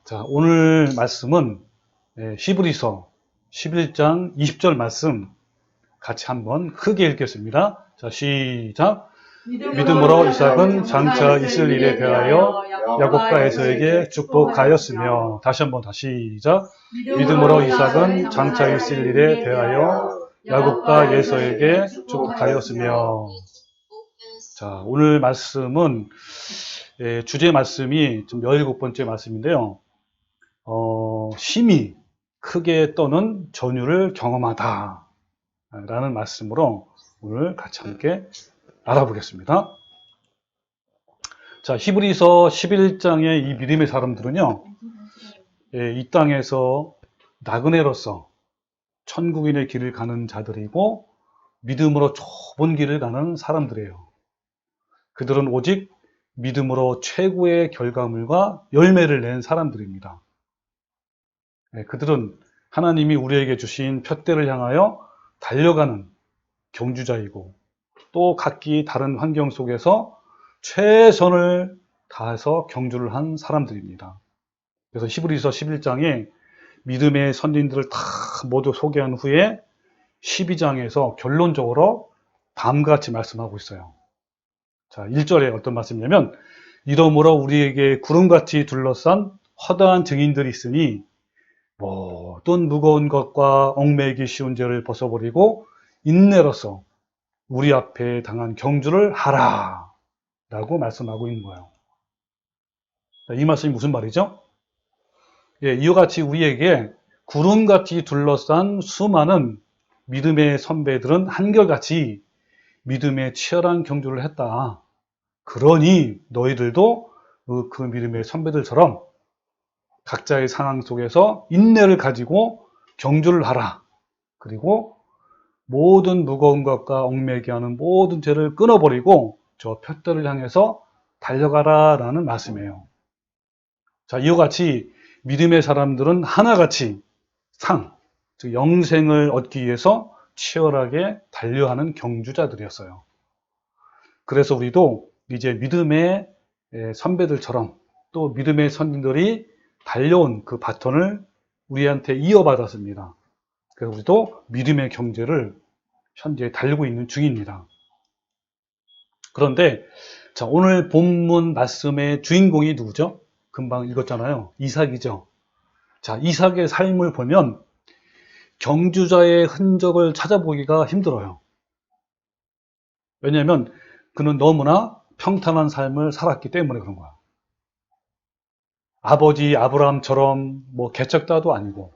자, 오늘 말씀은 히브리서 11장 20절 말씀 같이 한번 크게 읽겠습니다. 자, 시작. 믿음으로 이삭은 장차 있을 일에 대하여 야곱과 에서에게 축복하였으며, 다시 시작. 믿음으로 이삭은 장차 있을 일에 대하여 야곱과 에서에게 축복하였으며. 자, 오늘 말씀은 주제 말씀이 좀 17번째 말씀인데요. 심히 크게 떠는 전율을 경험하다 라는 말씀으로 오늘 같이 함께 알아보겠습니다. 자, 히브리서 11장의 이 믿음의 사람들은요, 이 땅에서 나그네로서 천국인의 길을 가는 자들이고 믿음으로 좁은 길을 가는 사람들이에요. 그들은 오직 믿음으로 최고의 결과물과 열매를 낸 사람들입니다. 그들은 하나님이 우리에게 주신 푯대를 향하여 달려가는 경주자이고, 또 각기 다른 환경 속에서 최선을 다해서 경주를 한 사람들입니다. 그래서 히브리서 11장에 믿음의 선진들을 다 모두 소개한 후에 12장에서 결론적으로 다음과 같이 말씀하고 있어요. 자, 1절에 어떤 말씀이냐면, 이러므로 우리에게 구름같이 둘러싼 허다한 증인들이 있으니 모든 무거운 것과 얽매이기 쉬운 죄를 벗어버리고 인내로서 우리 앞에 당한 경주를 하라 라고 말씀하고 있는 거예요. 이 말씀이 무슨 말이죠? 이와 같이 우리에게 구름같이 둘러싼 수많은 믿음의 선배들은 한결같이 믿음의 치열한 경주를 했다. 그러니 너희들도 그 믿음의 선배들처럼 각자의 상황 속에서 인내를 가지고 경주를 하라. 그리고 모든 무거운 것과 얽매이게 하는 모든 죄를 끊어버리고 저 푯대를 향해서 달려가라 라는 말씀이에요. 자, 이와 같이 믿음의 사람들은 하나같이 즉 영생을 얻기 위해서 치열하게 달려하는 경주자들이었어요. 그래서 우리도 이제 믿음의 선배들처럼 또 믿음의 선진들이 달려온 그 바톤을 우리한테 이어받았습니다. 그래서 우리도 믿음의 경제를 현재 달리고 있는 중입니다. 그런데 자, 오늘 본문 말씀의 주인공이 누구죠? 금방 읽었잖아요. 이삭이죠. 자, 이삭의 삶을 보면 경주자의 흔적을 찾아보기가 힘들어요. 왜냐하면 그는 너무나 평탄한 삶을 살았기 때문에 그런 거야. 아버지 아브라함처럼 개척자도 아니고,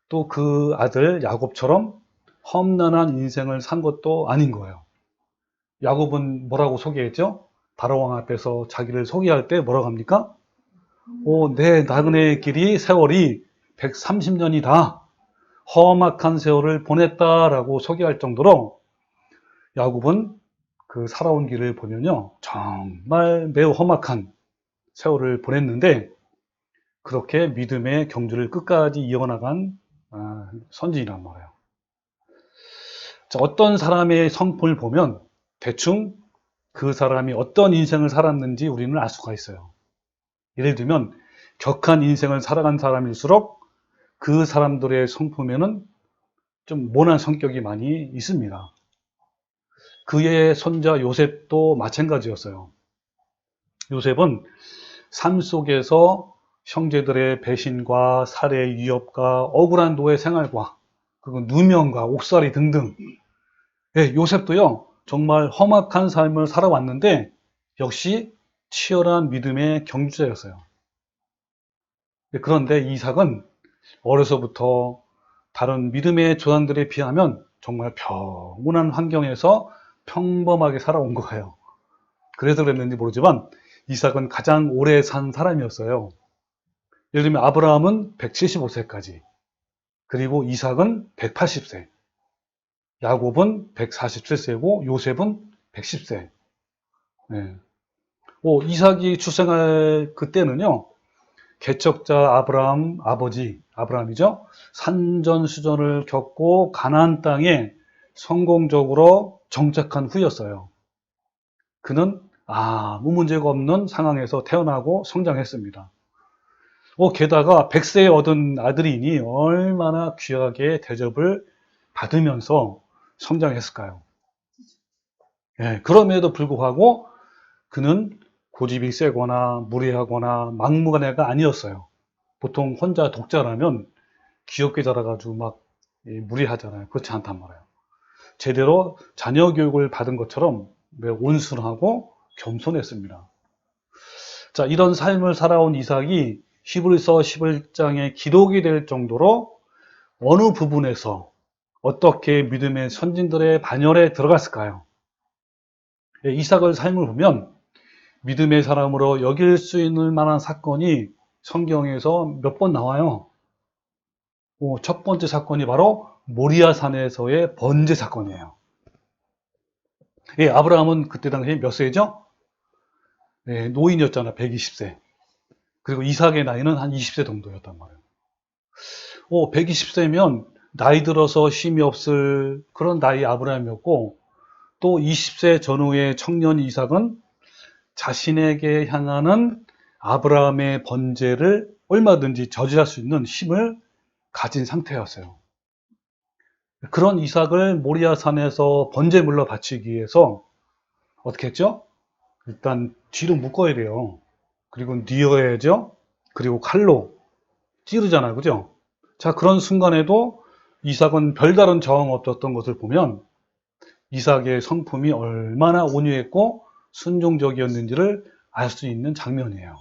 또 그 아들 야곱처럼 험난한 인생을 산 것도 아닌 거예요. 야곱은 뭐라고 소개했죠? 바로왕 앞에서 자기를 소개할 때 뭐라고 합니까? 내 나그네의 길이 세월이 130년이다. 험악한 세월을 보냈다라고 소개할 정도로 야곱은 그 살아온 길을 보면요, 정말 매우 험악한 세월을 보냈는데 그렇게 믿음의 경주를 끝까지 이어나간 선지이란 말이에요. 자, 어떤 사람의 성품을 보면 대충 그 사람이 어떤 인생을 살았는지 우리는 알 수가 있어요. 예를 들면 격한 인생을 살아간 사람일수록 그 사람들의 성품에는 좀 모난 성격이 많이 있습니다. 그의 손자 요셉도 마찬가지였어요. 요셉은 삶 속에서 형제들의 배신과 살해 위협과 억울한 노예 생활과 그리고 누명과 옥살이 등등, 요셉도요 정말 험악한 삶을 살아왔는데 역시 치열한 믿음의 경주자였어요. 그런데 이삭은 어려서부터 다른 믿음의 조상들에 비하면 정말 평온한 환경에서 평범하게 살아온 거예요. 그래서 그랬는지 모르지만 이삭은 가장 오래 산 사람이었어요. 예를 들면 아브라함은 175세까지, 그리고 이삭은 180세, 야곱은 147세고 요셉은 110세. 이삭이 출생할 그때는요, 개척자 아브라함 아버지 아브라함이죠, 산전수전을 겪고 가나안 땅에 성공적으로 정착한 후였어요. 그는 아무 문제가 없는 상황에서 태어나고 성장했습니다. 게다가 100세에 얻은 아들이니 얼마나 귀하게 대접을 받으면서 성장했을까요? 예, 그럼에도 불구하고 그는 고집이 세거나 무례하거나 막무가내가 아니었어요. 보통 혼자 독자라면 귀엽게 자라가지고 막 무례하잖아요. 그렇지 않단 말이에요. 제대로 자녀 교육을 받은 것처럼 매우 온순하고 겸손했습니다. 자, 이런 삶을 살아온 이삭이 히브리서 11장에 기록이 될 정도로 어느 부분에서 어떻게 믿음의 선진들의 반열에 들어갔을까요? 이삭의 삶을 보면 믿음의 사람으로 여길 수 있는 만한 사건이 성경에서 몇 번 나와요. 첫 번째 사건이 바로 모리아산에서의 번제 사건이에요. 아브라함은 그때 당시에 몇 세죠? 노인이었잖아, 120세. 그리고 이삭의 나이는 한 20세 정도였단 말이에요. 120세면 나이 들어서 쉼이 없을 그런 나이 아브라함이었고, 또 20세 전후의 청년 이삭은 자신에게 향하는 아브라함의 번제를 얼마든지 저지할 수 있는 힘을 가진 상태였어요. 그런 이삭을 모리아산에서 번제물로 바치기 위해서 어떻게 했죠? 일단 뒤로 묶어야 돼요. 그리고 뉘어야죠. 그리고 칼로 찌르잖아요. 그죠? 자, 그런 순간에도 이삭은 별다른 저항 없었던 것을 보면 이삭의 성품이 얼마나 온유했고 순종적이었는지를 알 수 있는 장면이에요.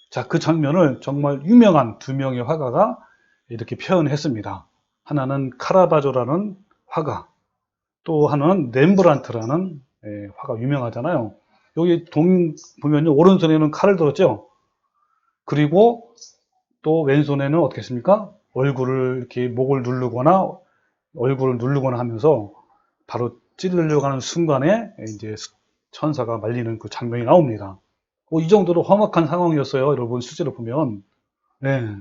자, 그 장면을 정말 유명한 두 명의 화가가 이렇게 표현했습니다. 하나는 카라바조라는 화가, 또 하나는 렘브란트라는 화가 유명하잖아요. 여기 보면요, 오른손에는 칼을 들었죠. 그리고 또 왼손에는 어떻게 했습니까? 얼굴을 이렇게 목을 누르거나 얼굴을 누르거나 하면서 바로 찌르려고 하는 순간에 이제 천사가 말리는 그 장면이 나옵니다. 이 정도로 험악한 상황이었어요. 여러분 실제로 보면. 네.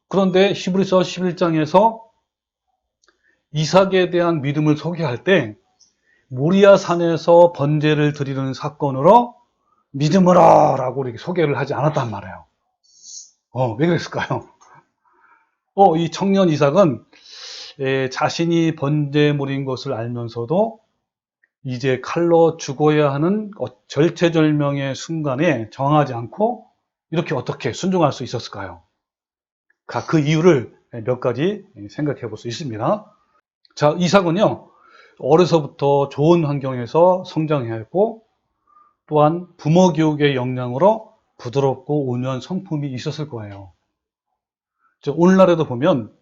그런데 히브리서 11장에서 이삭에 대한 믿음을 소개할 때 모리아 산에서 번제를 드리는 사건으로 믿음으로 라고 이렇게 소개를 하지 않았단 말이에요. 왜 그랬을까요? 이 청년 이삭은 자신이 번제물인 것을 알면서도 이제 칼로 죽어야 하는 절체절명의 순간에 저항하지 않고 이렇게 어떻게 순종할 수 있었을까요? 그 이유를 몇 가지 생각해 볼 수 있습니다. 자, 이삭은요, 어려서부터 좋은 환경에서 성장했고, 또한 부모 교육의 영향으로 부드럽고 온유한 성품이 있었을 거예요. 오늘날에도 보면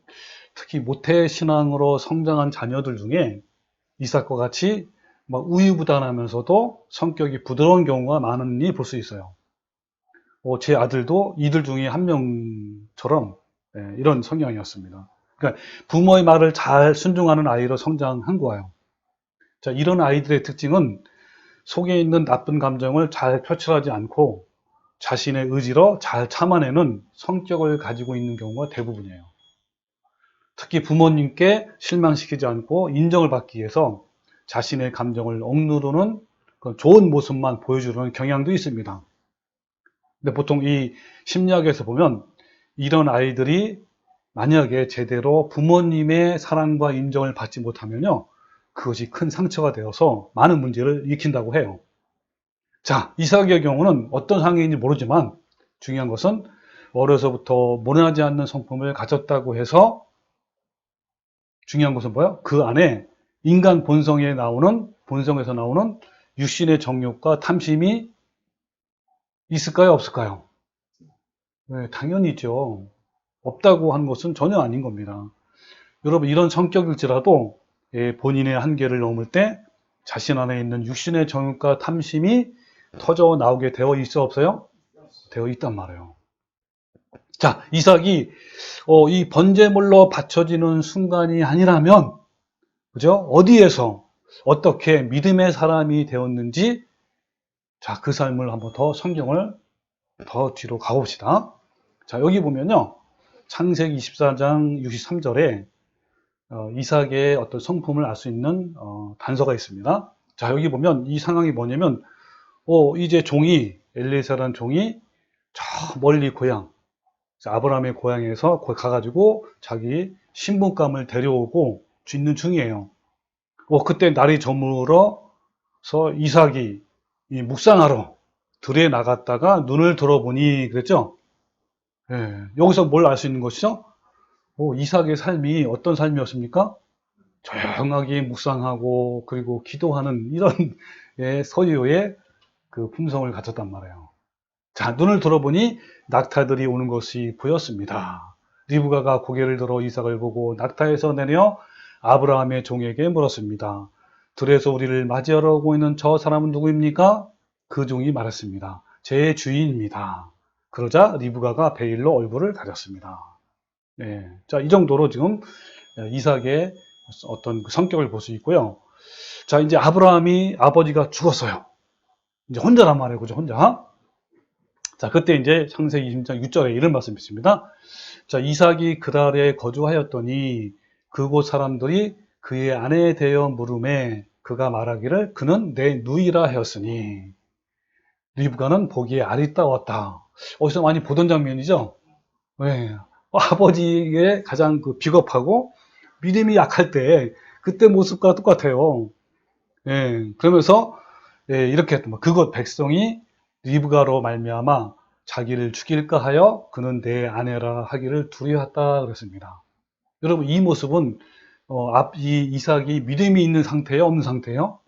특히 모태신앙으로 성장한 자녀들 중에 이삭과 같이 막 우유부단하면서도 성격이 부드러운 경우가 많으니 볼 수 있어요. 제 아들도 이들 중에 한 명처럼 이런 성향이었습니다. 그러니까 부모의 말을 잘 순종하는 아이로 성장한 거예요. 자, 이런 아이들의 특징은 속에 있는 나쁜 감정을 잘 표출하지 않고 자신의 의지로 잘 참아내는 성격을 가지고 있는 경우가 대부분이에요. 특히 부모님께 실망시키지 않고 인정을 받기 위해서 자신의 감정을 억누르는 좋은 모습만 보여주는 경향도 있습니다. 근데 보통 이 심리학에서 보면 이런 아이들이 만약에 제대로 부모님의 사랑과 인정을 받지 못하면요, 그것이 큰 상처가 되어서 많은 문제를 일으킨다고 해요. 자, 이삭의 경우는 어떤 상황인지 모르지만 중요한 것은 어려서부터 모난하지 않는 성품을 가졌다고 해서 중요한 것은 뭐예요? 그 안에 인간 본성에서 나오는 육신의 정욕과 탐심이 있을까요? 없을까요? 네, 당연히 있죠. 없다고 하는 것은 전혀 아닌 겁니다. 여러분, 이런 성격일지라도 본인의 한계를 넘을 때 자신 안에 있는 육신의 정욕과 탐심이 터져 나오게 되어 있어 없어요? 되어 있단 말이에요. 자, 이삭이 이 번제물로 바쳐지는 순간이 아니라면, 그죠? 어디에서 어떻게 믿음의 사람이 되었는지, 자, 그 삶을 한번 더 성경을 더 뒤로 가봅시다. 자, 여기 보면요, 창세기 24장 63절에 이삭의 어떤 성품을 알 수 있는 단서가 있습니다. 자, 여기 보면 이 상황이 뭐냐면 이제 엘리에셀이라는 종이 저 멀리 고향, 아브라함의 고향에서 거기 가가지고 자기 신분감을 데려오고 있는 중이에요. 그때 날이 저물어서 이삭이 이 묵상하러 들에 나갔다가 눈을 들어보니 그랬죠? 예, 여기서 뭘 알 수 있는 것이죠? 이삭의 삶이 어떤 삶이었습니까? 조용하게 묵상하고 그리고 기도하는 이런 예, 소유의 그 품성을 갖췄단 말이에요. 자, 눈을 들어보니 낙타들이 오는 것이 보였습니다. 리브가가 고개를 들어 이삭을 보고 낙타에서 내려 아브라함의 종에게 물었습니다. 들에서 우리를 맞이하러 오고 있는 저 사람은 누구입니까? 그 종이 말했습니다. 제 주인입니다. 그러자 리브가가 베일로 얼굴을 가렸습니다. 네, 자, 이 정도로 지금 이삭의 어떤 그 성격을 볼 수 있고요. 자, 이제 아브라함이 아버지가 죽었어요. 이제 혼자란 말이에요. 그죠? 혼자. 자, 그때 이제 창세기 20장 6절에 이런 말씀이 있습니다. 자, 이삭이 그랄에 거주하였더니 그곳 사람들이 그의 아내에 대하여 물음에 그가 말하기를 그는 내 누이라 하였으니 리브가는 보기에 아리따웠다. 어디서 많이 보던 장면이죠? 네. 아버지의 가장 그 비겁하고 믿음이 약할 때 그때 모습과 똑같아요. 예, 그러면서 예, 이렇게 했던 거. 그곳 백성이 리브가로 말미암아 자기를 죽일까 하여 그는 내 아내라 하기를 두려웠다 그랬습니다. 여러분 이 모습은 이 이삭이 믿음이 있는 상태예요, 없는 상태예요?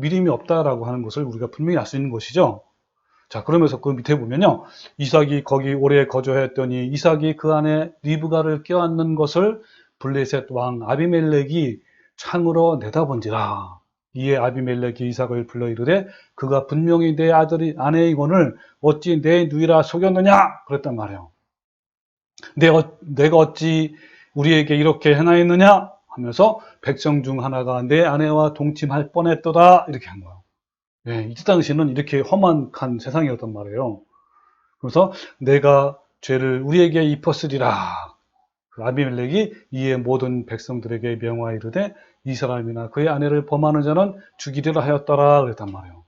믿음이 없다라고 하는 것을 우리가 분명히 알 수 있는 것이죠. 자, 그러면서 그 밑에 보면요, 이삭이 거기 오래 거주하였더니 이삭이 그 안에 리브가를 껴안는 것을 블레셋 왕 아비멜렉이 창으로 내다본지라. 이에 아비멜렉이 이삭을 불러 이르되 그가 분명히 내 아들이 아내이거늘 어찌 내 누이라 속였느냐 그랬단 말이에요. 내가 어찌 우리에게 이렇게 행하였느냐 하면서 백성 중 하나가 내 아내와 동침할 뻔했도다 이렇게 한 거예요. 예, 이때 당시는 이렇게 험악한 세상이었단 말이에요. 그래서 내가 죄를 우리에게 입혔으리라. 그 아비멜렉이 이에 모든 백성들에게 명하이르되 이 사람이나 그의 아내를 범하는 자는 죽이리라 하였더라 그랬단 말이에요.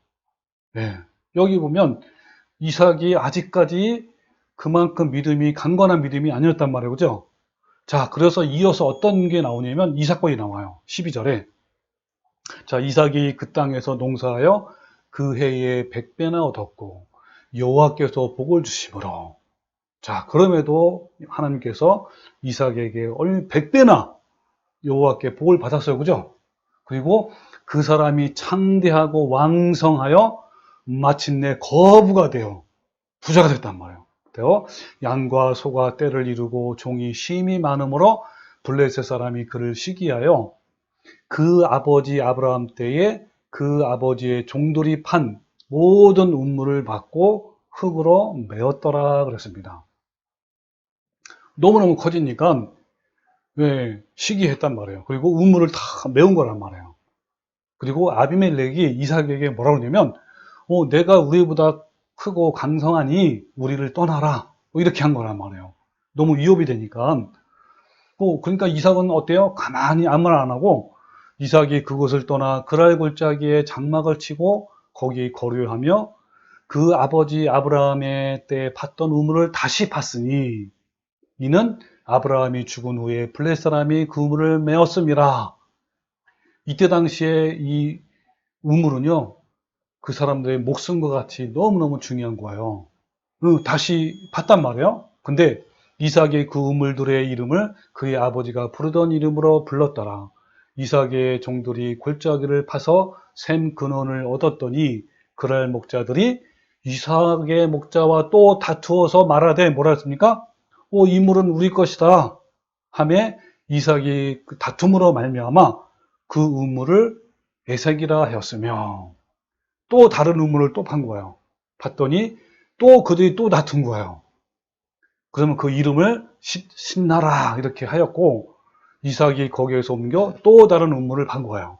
예, 여기 보면 이삭이 아직까지 그만큼 믿음이 강건한 믿음이 아니었단 말이에요. 그죠? 자, 그래서 이어서 어떤 게 나오냐면 이 사건이 나와요. 12절에. 자, 이삭이 그 땅에서 농사하여 그 해에 100배나 얻었고 여호와께서 복을 주심으로 자, 그럼에도 하나님께서 이삭에게 100배나 여호와께 복을 받았어요. 그죠? 그리고 그 사람이 창대하고 왕성하여 마침내 거부가 되어 부자가 됐단 말이에요. 되어 양과 소가 떼를 이루고 종이 심이 많으므로 블레셋 사람이 그를 시기하여 그 아버지 아브라함 때에 그 아버지의 종들이 판 모든 운물을 받고 흙으로 메었더라 그랬습니다. 너무너무 커지니까 왜 시기했단 말이에요. 그리고 우물을 다 메운 거란 말이에요. 그리고 아비멜렉이 이삭에게 뭐라고 그러냐면 내가 우리보다 크고 강성하니 우리를 떠나라 이렇게 한 거란 말이에요. 너무 위협이 되니까. 그러니까 이삭은 어때요? 가만히 아무 말 안 하고 이삭이 그곳을 떠나 그랄 골짜기에 장막을 치고 거기 거류하며 그 아버지 아브라함의 때 팠던 우물을 다시 팠으니 이는 아브라함이 죽은 후에 블레셋 사람이 그 우물을 메었음이라. 이때 당시에 이 우물은요, 그 사람들의 목숨과 같이 너무너무 중요한 거예요. 다시 팠단 말이에요. 근데 이삭의 그 우물들의 이름을 그의 아버지가 부르던 이름으로 불렀더라. 이삭의 종들이 골짜기를 파서 샘 근원을 얻었더니 그랄 목자들이 이삭의 목자와 또 다투어서 말하되 뭐라 했습니까? 이 물은 우리 것이다. 하매 이삭이 그 다툼으로 말미암아 그 우물을 에색이라 하였으며 또 다른 우물을 또 판 거예요. 봤더니 또 그들이 또 다툰 거예요. 그러면 그 이름을 신나라 이렇게 하였고 이삭이 거기에서 옮겨 또 다른 우물을 판 거예요.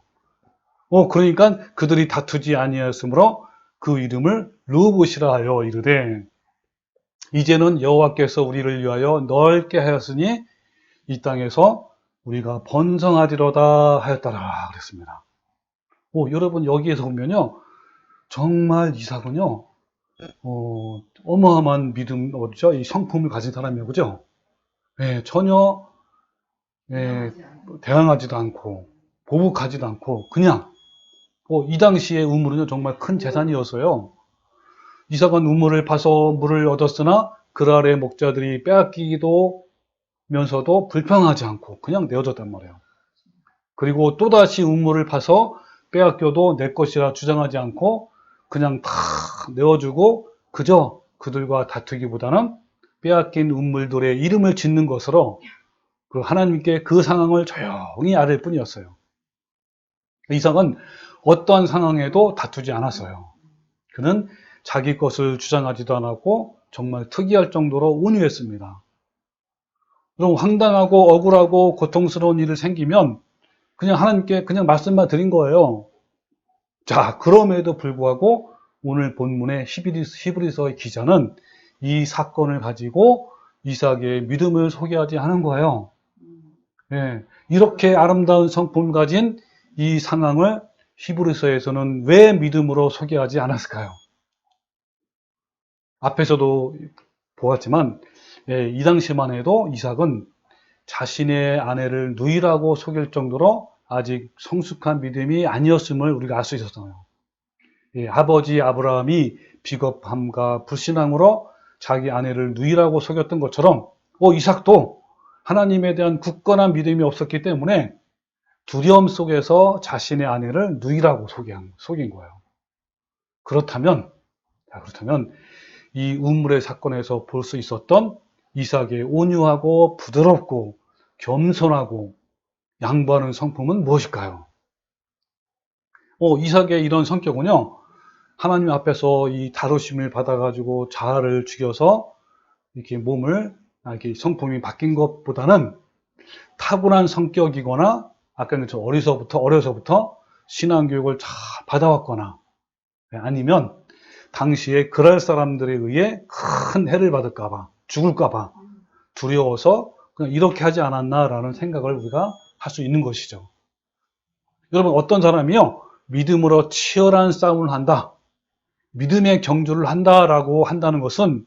그러니까 그들이 다투지 아니하였으므로 그 이름을 르봇이라 하여 이르되 이제는 여호와께서 우리를 위하여 넓게 하였으니 이 땅에서 우리가 번성하리로다 하였더라 그랬습니다. 여러분 여기에서 보면요 정말 이삭은요 어마어마한 믿음, 어디죠? 이 성품을 가진 사람이에요. 그죠? 예, 전혀, 예, 대항하지도 않고, 보복하지도 않고, 그냥, 이 당시의 우물은요, 정말 큰 재산이어서요. 이삭은 우물을 파서 물을 얻었으나, 그 아래 목자들이 빼앗기기도 면서도 불평하지 않고, 그냥 내어줬단 말이에요. 그리고 또다시 우물을 파서 빼앗겨도 내 것이라 주장하지 않고, 그냥 다 내어주고, 그저 그들과 다투기보다는 빼앗긴 우물들의 이름을 짓는 것으로 그 하나님께 그 상황을 조용히 아뢰을 뿐이었어요. 이삭은 어떠한 상황에도 다투지 않았어요. 그는 자기 것을 주장하지도 않았고 정말 특이할 정도로 온유했습니다. 그럼 황당하고 억울하고 고통스러운 일이 생기면 그냥 하나님께 그냥 말씀만 드린 거예요. 자, 그럼에도 불구하고 오늘 본문의 히브리서의 기자는 이 사건을 가지고 이삭의 믿음을 소개하지 않은 거예요. 예, 이렇게 아름다운 성품을 가진 이 상황을 히브리서에서는 왜 믿음으로 소개하지 않았을까요? 앞에서도 보았지만 이 당시만 해도 이삭은 자신의 아내를 누이라고 속일 정도로 아직 성숙한 믿음이 아니었음을 우리가 알 수 있었어요. 아버지 아브라함이 비겁함과 불신앙으로 자기 아내를 누이라고 속였던 것처럼 이삭도 하나님에 대한 굳건한 믿음이 없었기 때문에 두려움 속에서 자신의 아내를 누이라고 속인 거예요. 그렇다면 이 우물의 사건에서 볼 수 있었던 이삭의 온유하고 부드럽고 겸손하고 양보하는 성품은 무엇일까요? 이삭의 이런 성격은요, 하나님 앞에서 이 다루심을 받아가지고 자아를 죽여서 이렇게 이렇게 성품이 바뀐 것보다는 타고난 성격이거나 아까 어려서부터 신앙교육을 잘 받아왔거나 아니면 당시에 그럴 사람들에 의해 큰 해를 받을까봐 죽을까봐 두려워서 그냥 이렇게 하지 않았나라는 생각을 우리가 할 수 있는 것이죠. 여러분 어떤 사람이요 믿음으로 치열한 싸움을 한다, 믿음의 경주를 한다라고 한다는 것은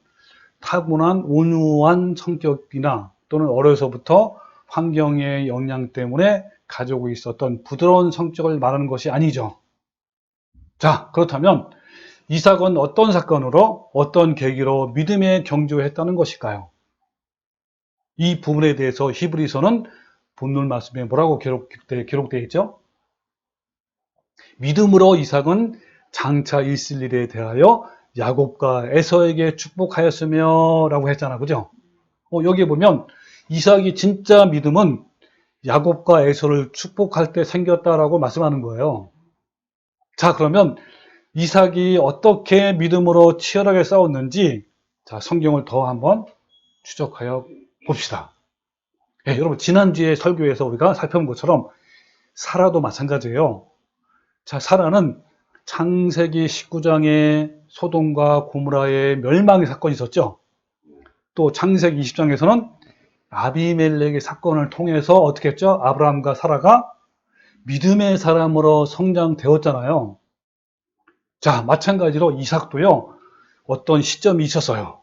타고난 온유한 성격이나 또는 어려서부터 환경의 영향 때문에 가지고 있었던 부드러운 성격을 말하는 것이 아니죠. 자, 그렇다면 이삭은 어떤 사건으로 어떤 계기로 믿음의 경주를 했다는 것일까요? 이 부분에 대해서 히브리서는 본문 말씀에 뭐라고 기록되어 있죠? 믿음으로 이삭은 장차 있을 일에 대하여 야곱과 에서에게 축복하였으며 라고 했잖아, 그죠? 여기 보면 이삭이 진짜 믿음은 야곱과 에서를 축복할 때 생겼다라고 말씀하는 거예요. 자, 그러면 이삭이 어떻게 믿음으로 치열하게 싸웠는지 자, 성경을 더 한번 추적하여 봅시다. 여러분 지난주에 설교에서 우리가 살펴본 것처럼 사라도 마찬가지예요. 자, 사라는 창세기 19장에 소돔과 고모라의 멸망의 사건이 있었죠. 또 창세기 20장에서는 아비멜렉의 사건을 통해서 어떻게 했죠? 아브라함과 사라가 믿음의 사람으로 성장되었잖아요. 자, 마찬가지로 이삭도요, 어떤 시점이 있었어요.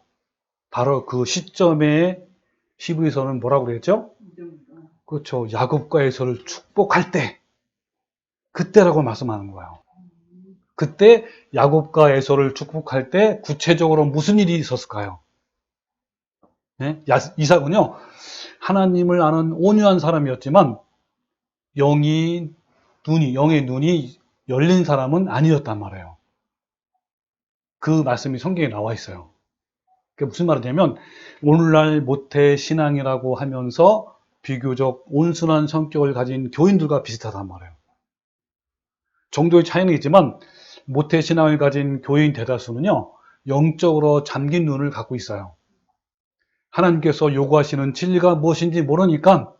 바로 그 시점에 히브리서는 뭐라고 그랬죠? 그렇죠. 야곱과 에서를 축복할 때, 그때라고 말씀하는 거예요. 그때 야곱과 에서를 축복할 때 구체적으로 무슨 일이 있었을까요? 네? 이삭은요, 하나님을 아는 온유한 사람이었지만 영의 눈이 열린 사람은 아니었단 말이에요. 그 말씀이 성경에 나와 있어요. 그게 무슨 말이냐면 오늘날 모태 신앙이라고 하면서 비교적 온순한 성격을 가진 교인들과 비슷하단 말이에요. 정도의 차이는 있지만 모태 신앙을 가진 교인 대다수는요, 영적으로 잠긴 눈을 갖고 있어요. 하나님께서 요구하시는 진리가 무엇인지 모르니까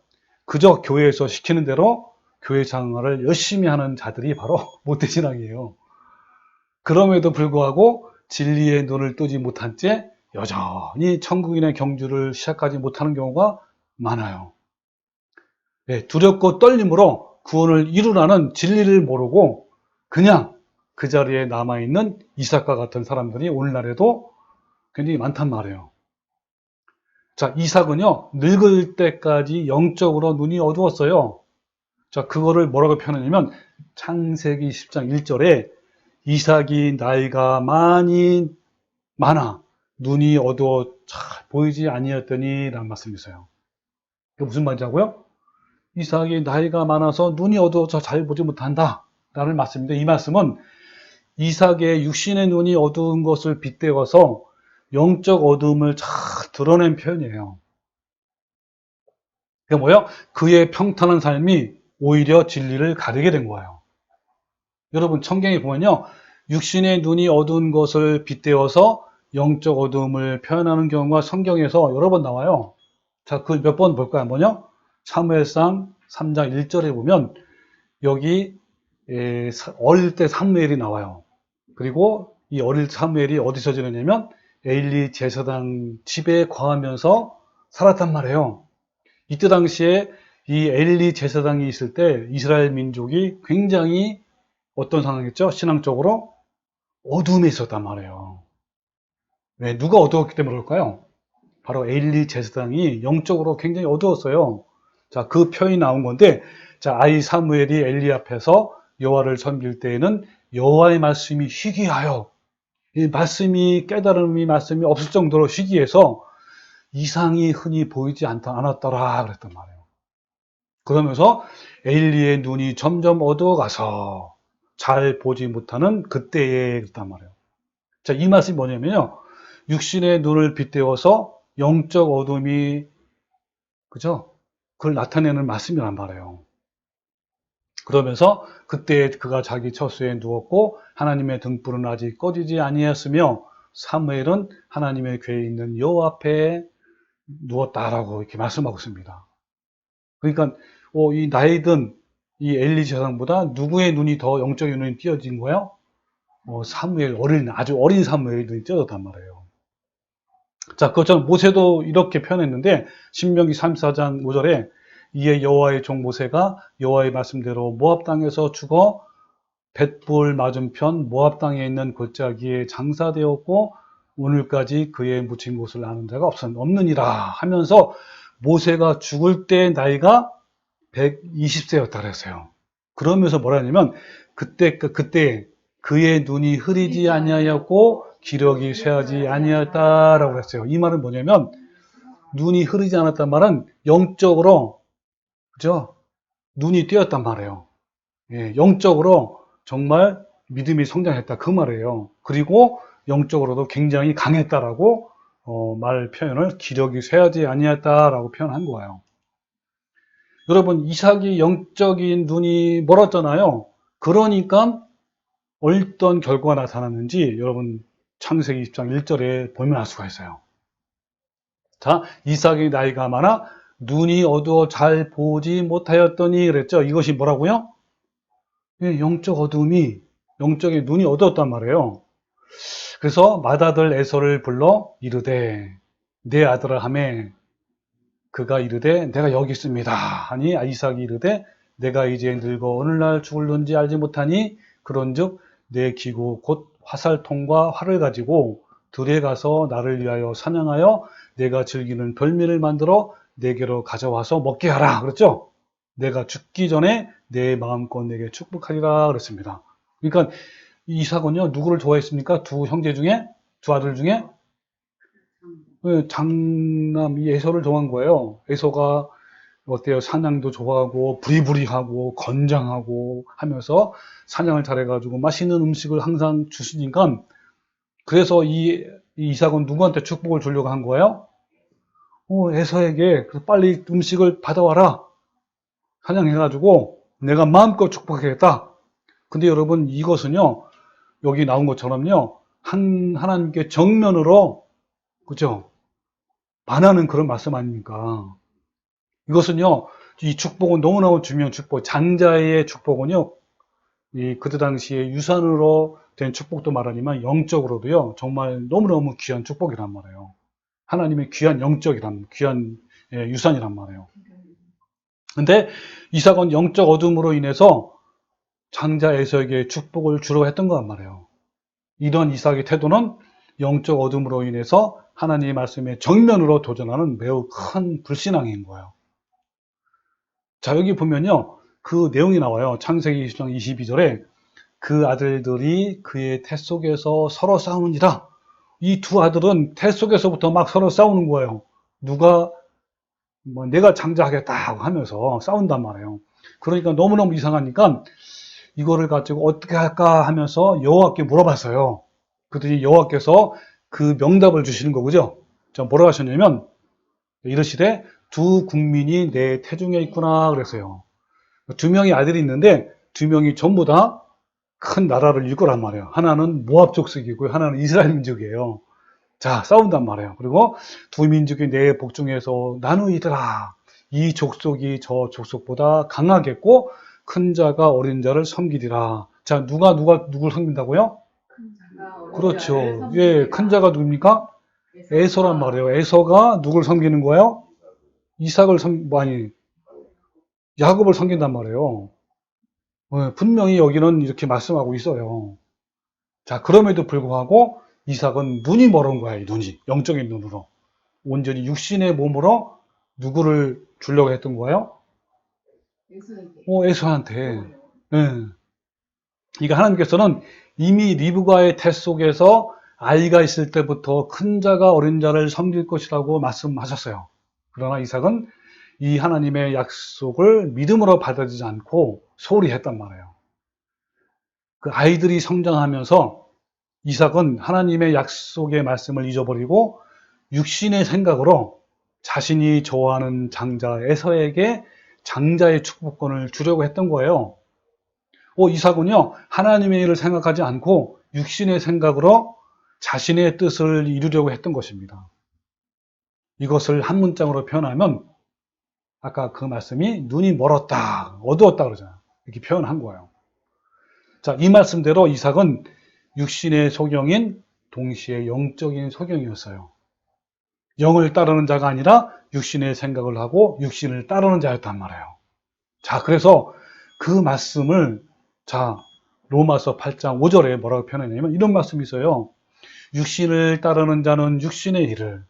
그저 교회에서 시키는 대로 교회 생활을 열심히 하는 자들이 바로 모태 신앙이에요. 그럼에도 불구하고 진리의 눈을 뜨지 못한 채 여전히 천국인의 경주를 시작하지 못하는 경우가 많아요. 두렵고 떨림으로 구원을 이루라는 진리를 모르고 그냥 그 자리에 남아있는 이삭과 같은 사람들이 오늘날에도 굉장히 많단 말이에요. 자, 이삭은요, 늙을 때까지 영적으로 눈이 어두웠어요. 자, 그거를 뭐라고 표현하냐면, 창세기 10장 1절에 이삭이 나이가 많아 눈이 어두워 잘 보이지 아니었더니 라는 말씀이 있어요. 그게 무슨 말이냐고요? 이삭이 나이가 많아서 눈이 어두워서 잘 보지 못한다 라는 말씀인데, 이 말씀은 이삭의 육신의 눈이 어두운 것을 빗대어서 영적 어두움을 잘 드러낸 표현이에요. 그게 뭐예요? 그의 평탄한 삶이 오히려 진리를 가리게 된 거예요. 여러분, 성경에 보면요, 육신의 눈이 어두운 것을 빗대어서 영적 어두움을 표현하는 경우가 성경에서 여러 번 나와요. 자, 그 몇 번 볼까요? 한번요. 사무엘상 3장 1절에 보면 여기 어릴 때 사무엘이 나와요. 그리고 이 어릴 때 사무엘이 어디서 지내냐면 에일리 제사장 집에 거하면서 살았단 말이에요. 이때 당시에 이 에일리 제사장이 있을 때 이스라엘 민족이 굉장히 어떤 상황이었죠? 신앙적으로 어두움에 있었단 말이에요. 왜? 누가 어두웠기 때문에 그럴까요? 바로 에일리 제사장이 영적으로 굉장히 어두웠어요. 자, 그 표현이 나온 건데, 자, 아이 사무엘이 엘리 앞에서 여호와를 섬길 때에는 여호와의 말씀이 희귀하여, 이 말씀이 깨달음이 말씀이 없을 정도로 희귀해서 이상이 흔히 보이지 않았더라 그랬단 말이에요. 그러면서 에일리의 눈이 점점 어두워가서 잘 보지 못하는 그때에 그랬단 말이에요. 자, 이 말씀이 뭐냐면요, 육신의 눈을 빗대어서 영적 어둠이, 그죠? 그걸 나타내는 말씀이란 말이에요. 그러면서 그때 그가 자기 처소에 누웠고 하나님의 등불은 아직 꺼지지 아니했으며 사무엘은 하나님의 궤에 있는 여호와 앞에 누웠다라고 이렇게 말씀하고 있습니다. 그러니까 이 나이 든 이 엘리 제사장보다 누구의 눈이 더 영적인 눈이 띄어진 거예요? 사무엘, 아주 어린 사무엘의 눈이 띄어졌단 말이에요. 자, 그것처럼 모세도 이렇게 표현했는데 신명기 34장 5절에 이에 여호와의 종 모세가 여호와의 말씀대로 모압 땅에서 죽어 벳볼 맞은편 모압 땅에 있는 골짜기에 장사되었고 오늘까지 그의 묻힌 곳을 아는 자가 없느니라 하면서 모세가 죽을 때 나이가 120세였다 그랬어요. 그러면서 뭐라 하냐면 그때 그의 눈이 흐리지 아니하였고 기력이 쇠하지 아니하였다라고 했어요. 이 말은 뭐냐면 눈이 흐리지 않았단 말은 영적으로, 그죠? 눈이 띄었단 말이에요. 예, 영적으로 정말 믿음이 성장했다 그 말이에요. 그리고 영적으로도 굉장히 강했다라고 말 표현을 기력이 쇠하지 아니했다라고 표현한 거예요. 여러분, 이삭이 영적인 눈이 멀었잖아요. 그러니까 어떤 결과가 나타났는지 여러분 창세기 20장 1절에 보면 알 수가 있어요. 자, 이삭의 나이가 많아 눈이 어두워 잘 보지 못하였더니 그랬죠. 이것이 뭐라고요? 영적 어둠이, 영적인 눈이 어두웠단 말이에요. 그래서 맏아들 에서를 불러 이르되 내 아들아 하매 그가 이르되 내가 여기 있습니다 하니 이삭이 이르되 내가 이제 늙어 오늘날 죽을는지 알지 못하니 그런즉 내 기구 곧 화살통과 활을 가지고 들에 가서 나를 위하여 사냥하여 내가 즐기는 별미를 만들어 내게로 가져와서 먹게 하라 그랬죠. 내가 죽기 전에 내 마음껏 내게 축복하리라 그랬습니다. 그러니까 이삭은요 누구를 좋아했습니까? 두 형제 중에, 두 아들 중에 장남 이 에서를 좋아한 거예요. 에서가 어때요? 사냥도 좋아하고 부리부리하고 건장하고 하면서 사냥을 잘해가지고 맛있는 음식을 항상 주시니까 그래서 이 이삭은 누구한테 축복을 주려고 한 거예요? 에서에게 빨리 음식을 받아와라. 사냥해가지고 내가 마음껏 축복하겠다. 근데 여러분 이것은요 여기 나온 것처럼요 하나님께 정면으로 그죠? 반하는 그런 말씀 아닙니까? 이것은요, 이 축복은 너무너무 중요한 축복. 장자의 축복은요, 그때 당시에 유산으로 된 축복도 말하지만 영적으로도요, 정말 너무너무 귀한 축복이란 말이에요. 하나님의 귀한 귀한 유산이란 말이에요. 근데 이삭은 영적 어둠으로 인해서 장자 에서에게 축복을 주려고 했던 거란 말이에요. 이런 이삭의 태도는 영적 어둠으로 인해서 하나님의 말씀에 정면으로 도전하는 매우 큰 불신앙인 거예요. 자, 여기 보면요. 그 내용이 나와요. 창세기 20장 22절에 그 아들들이 그의 태 속에서 서로 싸우느니라. 이 두 아들은 태 속에서부터 막 서로 싸우는 거예요. 누가 내가 장자하겠다 하면서 싸운단 말이에요. 그러니까 너무너무 이상하니까 이거를 가지고 어떻게 할까 하면서 여호와께 물어봤어요. 그랬더니 여호와께서 그 명답을 주시는 거죠. 자, 뭐라고 하셨냐면 이러시되 두 국민이 내 태중에 있구나 그랬어요. 두 명의 아들이 있는데 두 명이 전부 다 큰 나라를 이끌 거란 말이에요. 하나는 모압 족속이고요. 하나는 이스라엘 민족이에요. 자, 싸운단 말이에요. 그리고 두 민족이 내 복중에서 나누이더라. 이 족속이 저 족속보다 강하겠고 큰 자가 어린 자를 섬기리라. 자, 누가 누굴 섬긴다고요? 그렇죠. 예, 큰 자가 누굽니까? 에서란 말이에요. 에서가 누굴 섬기는 거예요? 야곱을 섬긴단 말이에요. 분명히 여기는 이렇게 말씀하고 있어요. 자, 그럼에도 불구하고 이삭은 눈이 멀은 거야, 이 눈이. 영적인 눈으로. 온전히 육신의 몸으로 누구를 주려고 했던 거예요? 에서한테. 예. 그러니까 하나님께서는 이미 리브가의 태 속에서 아이가 있을 때부터 큰 자가 어린 자를 섬길 것이라고 말씀하셨어요. 그러나 이삭은 이 하나님의 약속을 믿음으로 받아들이지 않고 소홀히 했단 말이에요. 그 아이들이 성장하면서 이삭은 하나님의 약속의 말씀을 잊어버리고 육신의 생각으로 자신이 좋아하는 장자 에서에게 장자의 축복권을 주려고 했던 거예요. 이삭은요, 하나님의 일을 생각하지 않고 육신의 생각으로 자신의 뜻을 이루려고 했던 것입니다. 이것을 한 문장으로 표현하면 아까 그 말씀이 눈이 멀었다, 어두웠다 그러잖아요. 이렇게 표현한 거예요. 자, 이 말씀대로 이삭은 육신의 소경인 동시에 영적인 소경이었어요. 영을 따르는 자가 아니라 육신의 생각을 하고 육신을 따르는 자였단 말이에요. 자, 그래서 그 말씀을 로마서 8장 5절에 뭐라고 표현했냐면 이런 말씀이 있어요. 육신을 따르는 자는 육신의 일을,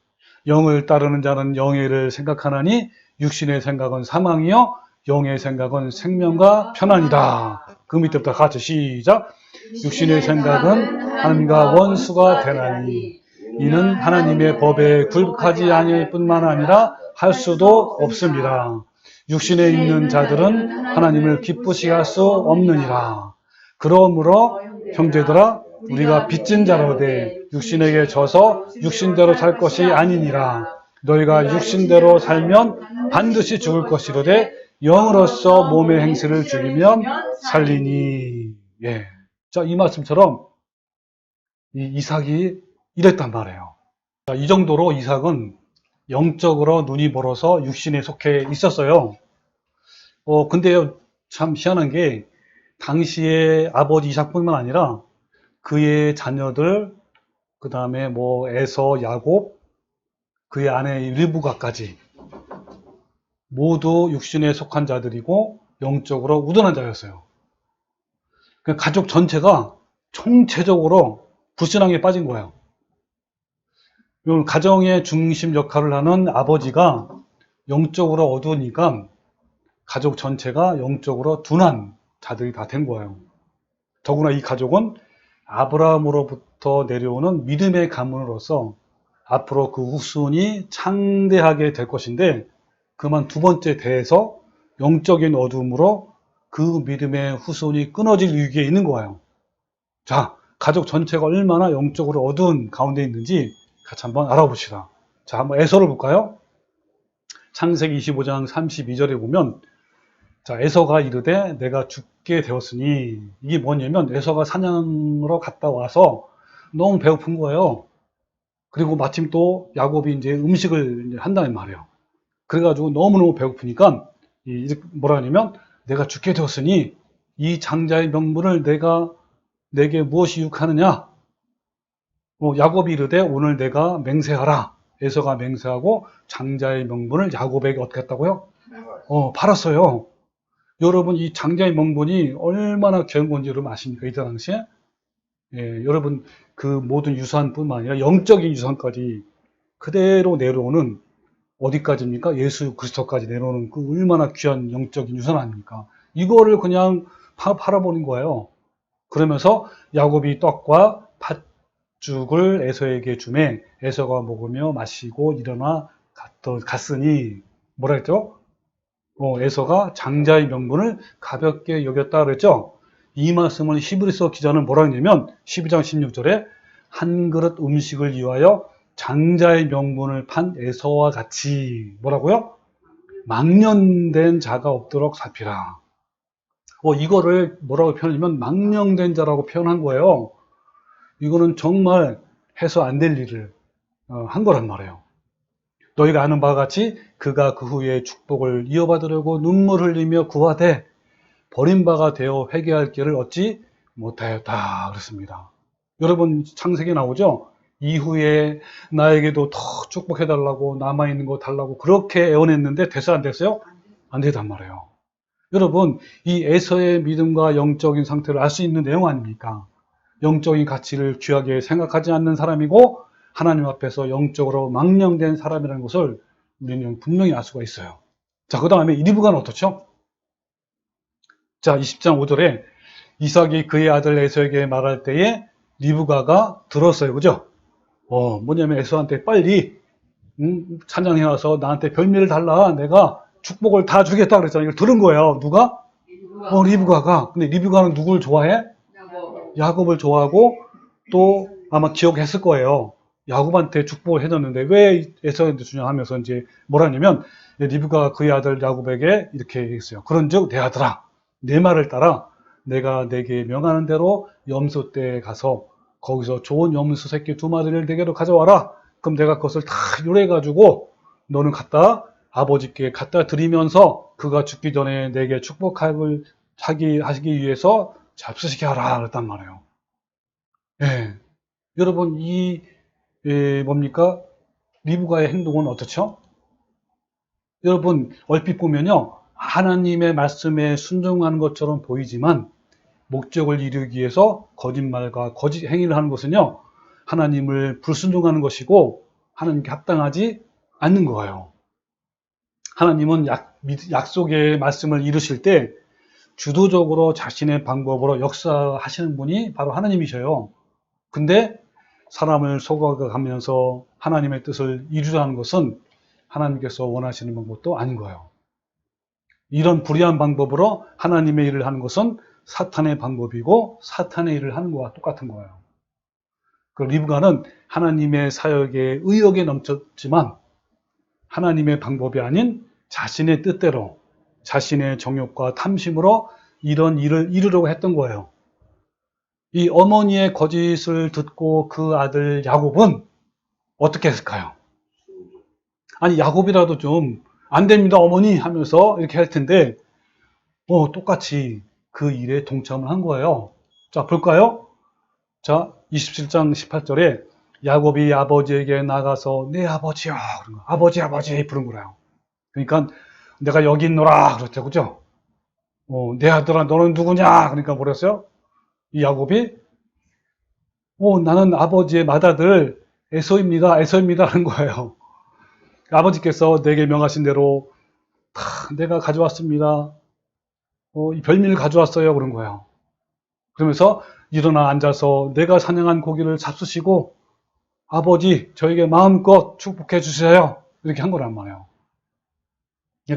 영을 따르는 자는 영의 일을 생각하나니 육신의 생각은 사망이요 영의 생각은 생명과 편안이다. 그 밑에부터 같이 시작. 육신의 생각은 하나님과 원수가 되나니 이는 하나님의 법에 굴복하지 아니할 뿐만 아니라 할 수도 없습니다. 육신에 있는 자들은 하나님을 기쁘시게 할 수 없느니라. 그러므로 형제들아 우리가 빚진 자로되 육신에게 져서 육신대로 살 것이 아니니라. 너희가 육신대로 살면 반드시 죽을 것이로되 영으로서 몸의 행실을 죽이면 살리니. 예. 자, 이 말씀처럼 이삭이 이랬단 말이에요. 자, 이 정도로 이삭은 영적으로 눈이 멀어서 육신에 속해 있었어요. 근데요, 참 희한한 게 당시에 아버지 이삭뿐만 아니라 그의 자녀들, 그 다음에 에서, 야곱, 그의 아내 르브가까지 모두 육신에 속한 자들이고 영적으로 우둔한 자였어요. 가족 전체가 총체적으로 불신앙에 빠진 거예요. 가정의 중심 역할을 하는 아버지가 영적으로 어두우니까 가족 전체가 영적으로 둔한 자들이 다 된 거예요. 더구나 이 가족은 아브라함으로부터 내려오는 믿음의 가문으로서 앞으로 그 후손이 창대하게 될 것인데 그만 두 번째 대에서 영적인 어둠으로 그 믿음의 후손이 끊어질 위기에 있는 거예요. 자, 가족 전체가 얼마나 영적으로 어두운 가운데 있는지 같이 한번 알아봅시다. 자, 한번 에서를 볼까요? 창세기 25장 32절에 보면 에서가 이르되 내가 죽게 되었으니 이게 뭐냐면 에서가 사냥으로 갔다 와서 너무 배고픈 거예요. 그리고 마침 또 야곱이 이제 음식을 한다는 말이에요. 그래가지고 너무너무 배고프니까 뭐라 하냐면 내가 죽게 되었으니 이 장자의 명분을 내게 무엇이 유익하느냐? 야곱이 이르되 오늘 내가 맹세하라. 에서가 맹세하고 장자의 명분을 야곱에게 어떻게 했다고요? 팔았어요. 여러분 이 장자의 명분이 얼마나 귀한 건지 여러분 아십니까? 이때 당시에? 예, 여러분 그 모든 유산뿐만 아니라 영적인 유산까지 그대로 내려오는 어디까지입니까? 예수 그리스도까지 내려오는 그 얼마나 귀한 영적인 유산 아닙니까? 이거를 그냥 팔아버린 거예요. 그러면서 야곱이 떡과 팥죽을 에서에게 주매 에서가 먹으며 마시고 일어나 갔으니 뭐라 했죠? 에서가 장자의 명분을 가볍게 여겼다 그랬죠? 이 말씀을 히브리서 기자는 뭐라 했냐면 12장 16절에 한 그릇 음식을 위하여 장자의 명분을 판 에서와 같이 뭐라고요? 망령된 자가 없도록 살피라. 이거를 뭐라고 표현하냐면 망령된 자라고 표현한 거예요. 이거는 정말 해서 안 될 일을 한 거란 말이에요. 너희가 아는 바와 같이 그가 그 후에 축복을 이어받으려고 눈물 흘리며 구하되 버림바가 되어 회개할 길을 얻지 못하였다 그랬습니다. 여러분 창세기에 나오죠? 이후에 나에게도 더 축복해달라고 남아있는 거 달라고 그렇게 애원했는데 됐어요 안 됐어요? 안 되단 말이에요. 여러분 이 에서의 믿음과 영적인 상태를 알 수 있는 내용 아닙니까? 영적인 가치를 귀하게 생각하지 않는 사람이고 하나님 앞에서 영적으로 망령된 사람이라는 것을 우리는 분명히 알 수가 있어요. 자, 그 다음에 리브가는 어떻죠? 자, 20장 5절에 이삭이 그의 아들 에서에게 말할 때에 리브가가 들었어요. 그죠? 뭐냐면 에서한테 빨리 찬양해 와서 나한테 별미를 달라. 내가 축복을 다 주겠다 그랬잖아요. 이걸 들은 거예요. 누가? 리브가가. 근데 리브가는 누굴 좋아해? 야곱을 좋아하고 또 아마 기억했을 거예요. 야곱한테 축복을 해줬는데 왜 에서한테 주냐 하면서 이제 뭐라냐면 리브가가 그의 아들 야곱에게 이렇게 얘기했어요. 그런즉 내 아들아 내 말을 따라 내가 내게 명하는 대로 염소 떼에 가서 거기서 좋은 염소 새끼 2마리를 내게로 가져와라. 그럼 내가 그것을 다 요리해가지고 너는 아버지께 갖다 드리면서 그가 죽기 전에 내게 축복하기 하시기 위해서 잡수시게 하라 그랬단 말이에요. 예. 여러분 뭡니까? 리브가의 행동은 어떻죠? 여러분 얼핏 보면요 하나님의 말씀에 순종하는 것처럼 보이지만 목적을 이루기 위해서 거짓말과 거짓 행위를 하는 것은요 하나님을 불순종하는 것이고 하나님께 합당하지 않는 거예요. 하나님은 약속의 말씀을 이루실 때 주도적으로 자신의 방법으로 역사하시는 분이 바로 하나님이셔요. 근데 사람을 속아가면서 하나님의 뜻을 이루자는 것은 하나님께서 원하시는 방법도 아닌 거예요. 이런 불의한 방법으로 하나님의 일을 하는 것은 사탄의 방법이고 사탄의 일을 하는 것과 똑같은 거예요. 그 리브가는 하나님의 사역에 의욕에 넘쳤지만 하나님의 방법이 아닌 자신의 뜻대로 자신의 정욕과 탐심으로 이런 일을 이루려고 했던 거예요. 이 어머니의 거짓을 듣고 그 아들 야곱은 어떻게 했을까요? 아니 야곱이라도 좀 안 됩니다 어머니 하면서 이렇게 할 텐데 똑같이 그 일에 동참을 한 거예요. 자 볼까요? 자 27장 18절에 야곱이 아버지에게 나가서 내 아버지야 아버지 부른 거예요. 그러니까 내가 여기 있노라 그랬죠. 그죠? 내 아들아 너는 누구냐? 그러니까 뭐랬어요? 이 야곱이 나는 아버지의 맏아들 에서입니다 하는 거예요. 아버지께서 내게 명하신 대로 내가 가져왔습니다. 이 별미를 가져왔어요. 그런 거예요. 그러면서 일어나 앉아서 내가 사냥한 고기를 잡수시고 아버지 저에게 마음껏 축복해 주세요. 이렇게 한 거란 말이에요.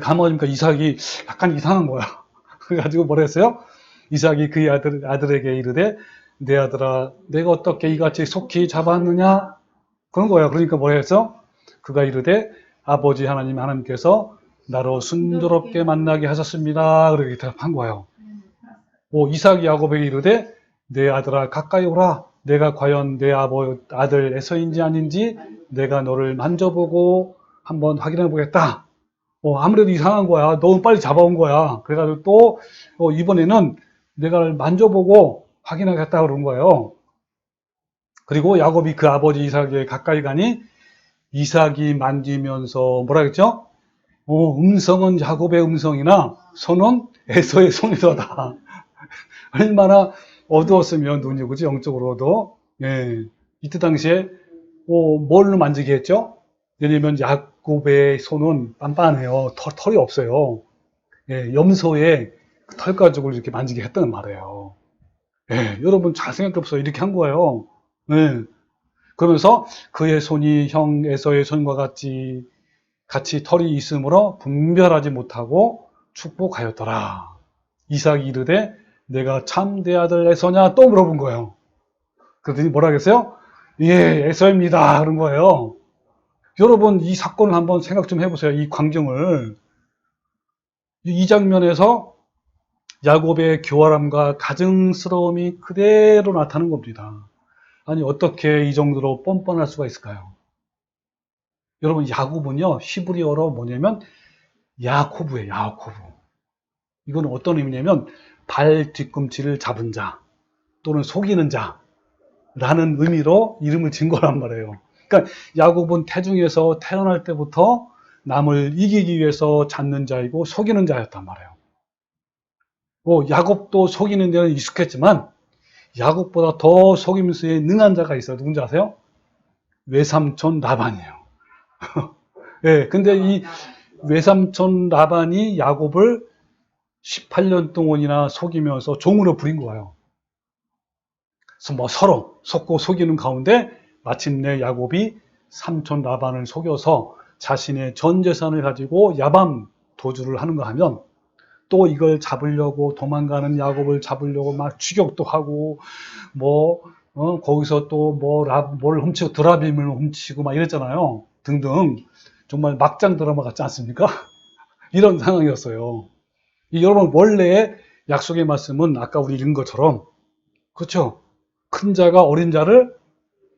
가만히니까 이삭이 약간 이상한 거야. 그래가지고 뭐라 했어요? 이삭이 그의 아들에게 이르되 내 아들아 내가 어떻게 이같이 속히 잡았느냐? 그런 거예요. 그러니까 뭐라 했어? 그가 이르되 아버지 하나님께서 나로 순조롭게 만나게 하셨습니다. 그렇게 대답한 거예요. 이삭이 야곱에게 이르되 내 아들아 가까이 오라. 내가 과연 내 아들 에서인지 아닌지 내가 너를 만져보고 한번 확인해 보겠다. 아무래도 이상한 거야. 너무 빨리 잡아온 거야. 그래가지고 또 이번에는 내가 만져보고 확인하겠다 그런 거예요. 그리고 야곱이 그 아버지 이삭에게 가까이 가니 이삭이 만지면서 뭐라 그랬죠? 음성은 야곱의 음성이나 손은 에서의 손이더다. 얼마나 어두웠으면 눈이, 그지? 영적으로도. 예. 이때 당시에, 뭘로 만지게 했죠? 왜냐면 야곱의 손은 빤빤해요. 털이 없어요. 예, 염소의 털 가지고 이렇게 만지게 했다는 말이에요. 예, 여러분 잘 생각해보세요. 이렇게 한 거예요. 예. 그러면서 그의 손이 형 에서의 손과 같이 털이 있으므로 분별하지 못하고 축복하였더라. 이삭이 이르되 내가 참대 아들 에서냐? 또 물어본 거예요. 그랬더니 뭐라 그랬어요? 예, 에서입니다. 그런 거예요. 여러분 이 사건을 한번 생각 좀 해보세요. 이 광경을. 이 장면에서 야곱의 교활함과 가증스러움이 그대로 나타나는 겁니다. 아니 어떻게 이 정도로 뻔뻔할 수가 있을까요? 여러분 야곱은요 히브리어로 뭐냐면 야코브예요. 야코브. 이거는 어떤 의미냐면 발 뒤꿈치를 잡은 자 또는 속이는 자라는 의미로 이름을 진 거란 말이에요. 그러니까 야곱은 태중에서 태어날 때부터 남을 이기기 위해서 잡는 자이고 속이는 자였단 말이에요. 야곱도 속이는 데는 익숙했지만 야곱보다 더 속임수에 능한 자가 있어요. 누군지 아세요? 외삼촌 라반이에요. 예, 근데 이 외삼촌 라반이 야곱을 18년 동안이나 속이면서 종으로 부린 거예요. 그래서 뭐 서로 속고 속이는 가운데 마침내 야곱이 삼촌 라반을 속여서 자신의 전 재산을 가지고 야밤 도주를 하는가 하면 또 이걸 잡으려고 도망가는 야곱을 잡으려고 막 추격도 하고 거기서 또 뭘 훔치고 드라빔을 훔치고 막 이랬잖아요. 등등. 정말 막장 드라마 같지 않습니까? 이런 상황이었어요. 여러분 원래의 약속의 말씀은 아까 우리 읽은 것처럼 그렇죠? 큰 자가 어린 자를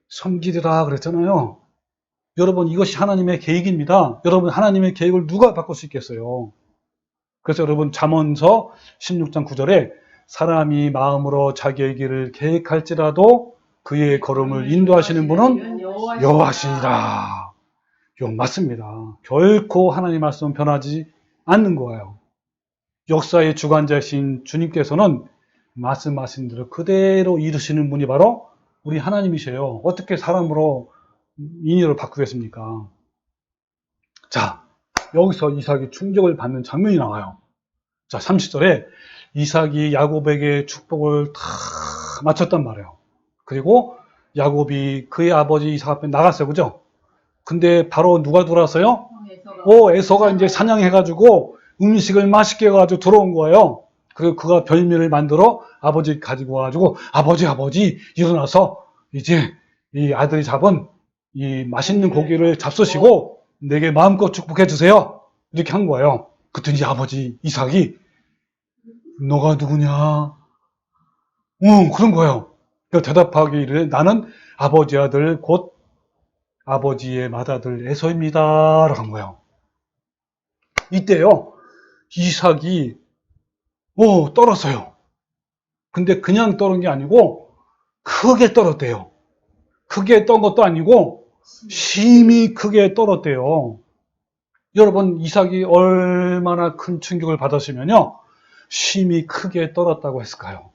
섬기리라 그랬잖아요. 여러분 이것이 하나님의 계획입니다. 여러분 하나님의 계획을 누가 바꿀 수 있겠어요? 그래서 여러분 잠언서 16장 9절에 사람이 마음으로 자기의 길을 계획할지라도 그의 걸음을 인도하시는 분은 여호와시니라. 맞습니다. 결코 하나님의 말씀은 변하지 않는 거예요. 역사의 주관자이신 주님께서는 말씀하신 대로 그대로 이루시는 분이 바로 우리 하나님이세요. 어떻게 사람으로 인연을 바꾸겠습니까? 자, 여기서 이삭이 충격을 받는 장면이 나와요. 자, 30절에 이삭이 야곱에게 축복을 다 마쳤단 말이에요. 그리고 야곱이 그의 아버지 이삭 앞에 나갔어요. 그죠? 근데 바로 누가 들어왔어요? 에서가 이제 사냥해가지고 음식을 맛있게 해가지고 들어온 거예요. 그리고 그가 별미를 만들어 아버지 가지고 와가지고 아버지 일어나서 이제 이 아들이 잡은 이 맛있는 고기를 잡수시고 내게 마음껏 축복해 주세요. 이렇게 한 거예요. 그랬더니 아버지 이삭이 너가 누구냐? 그런 거예요. 대답하기 이르되 나는 아버지 아들 곧 아버지의 맏아들 에서입니다. 라고 한 거예요. 이때요 이삭이 떨었어요. 근데 그냥 떨은 게 아니고 크게 떨었대요. 크게 떤 것도 아니고 심히 크게 떨었대요. 여러분 이삭이 얼마나 큰 충격을 받았으면요 심히 크게 떨었다고 했을까요?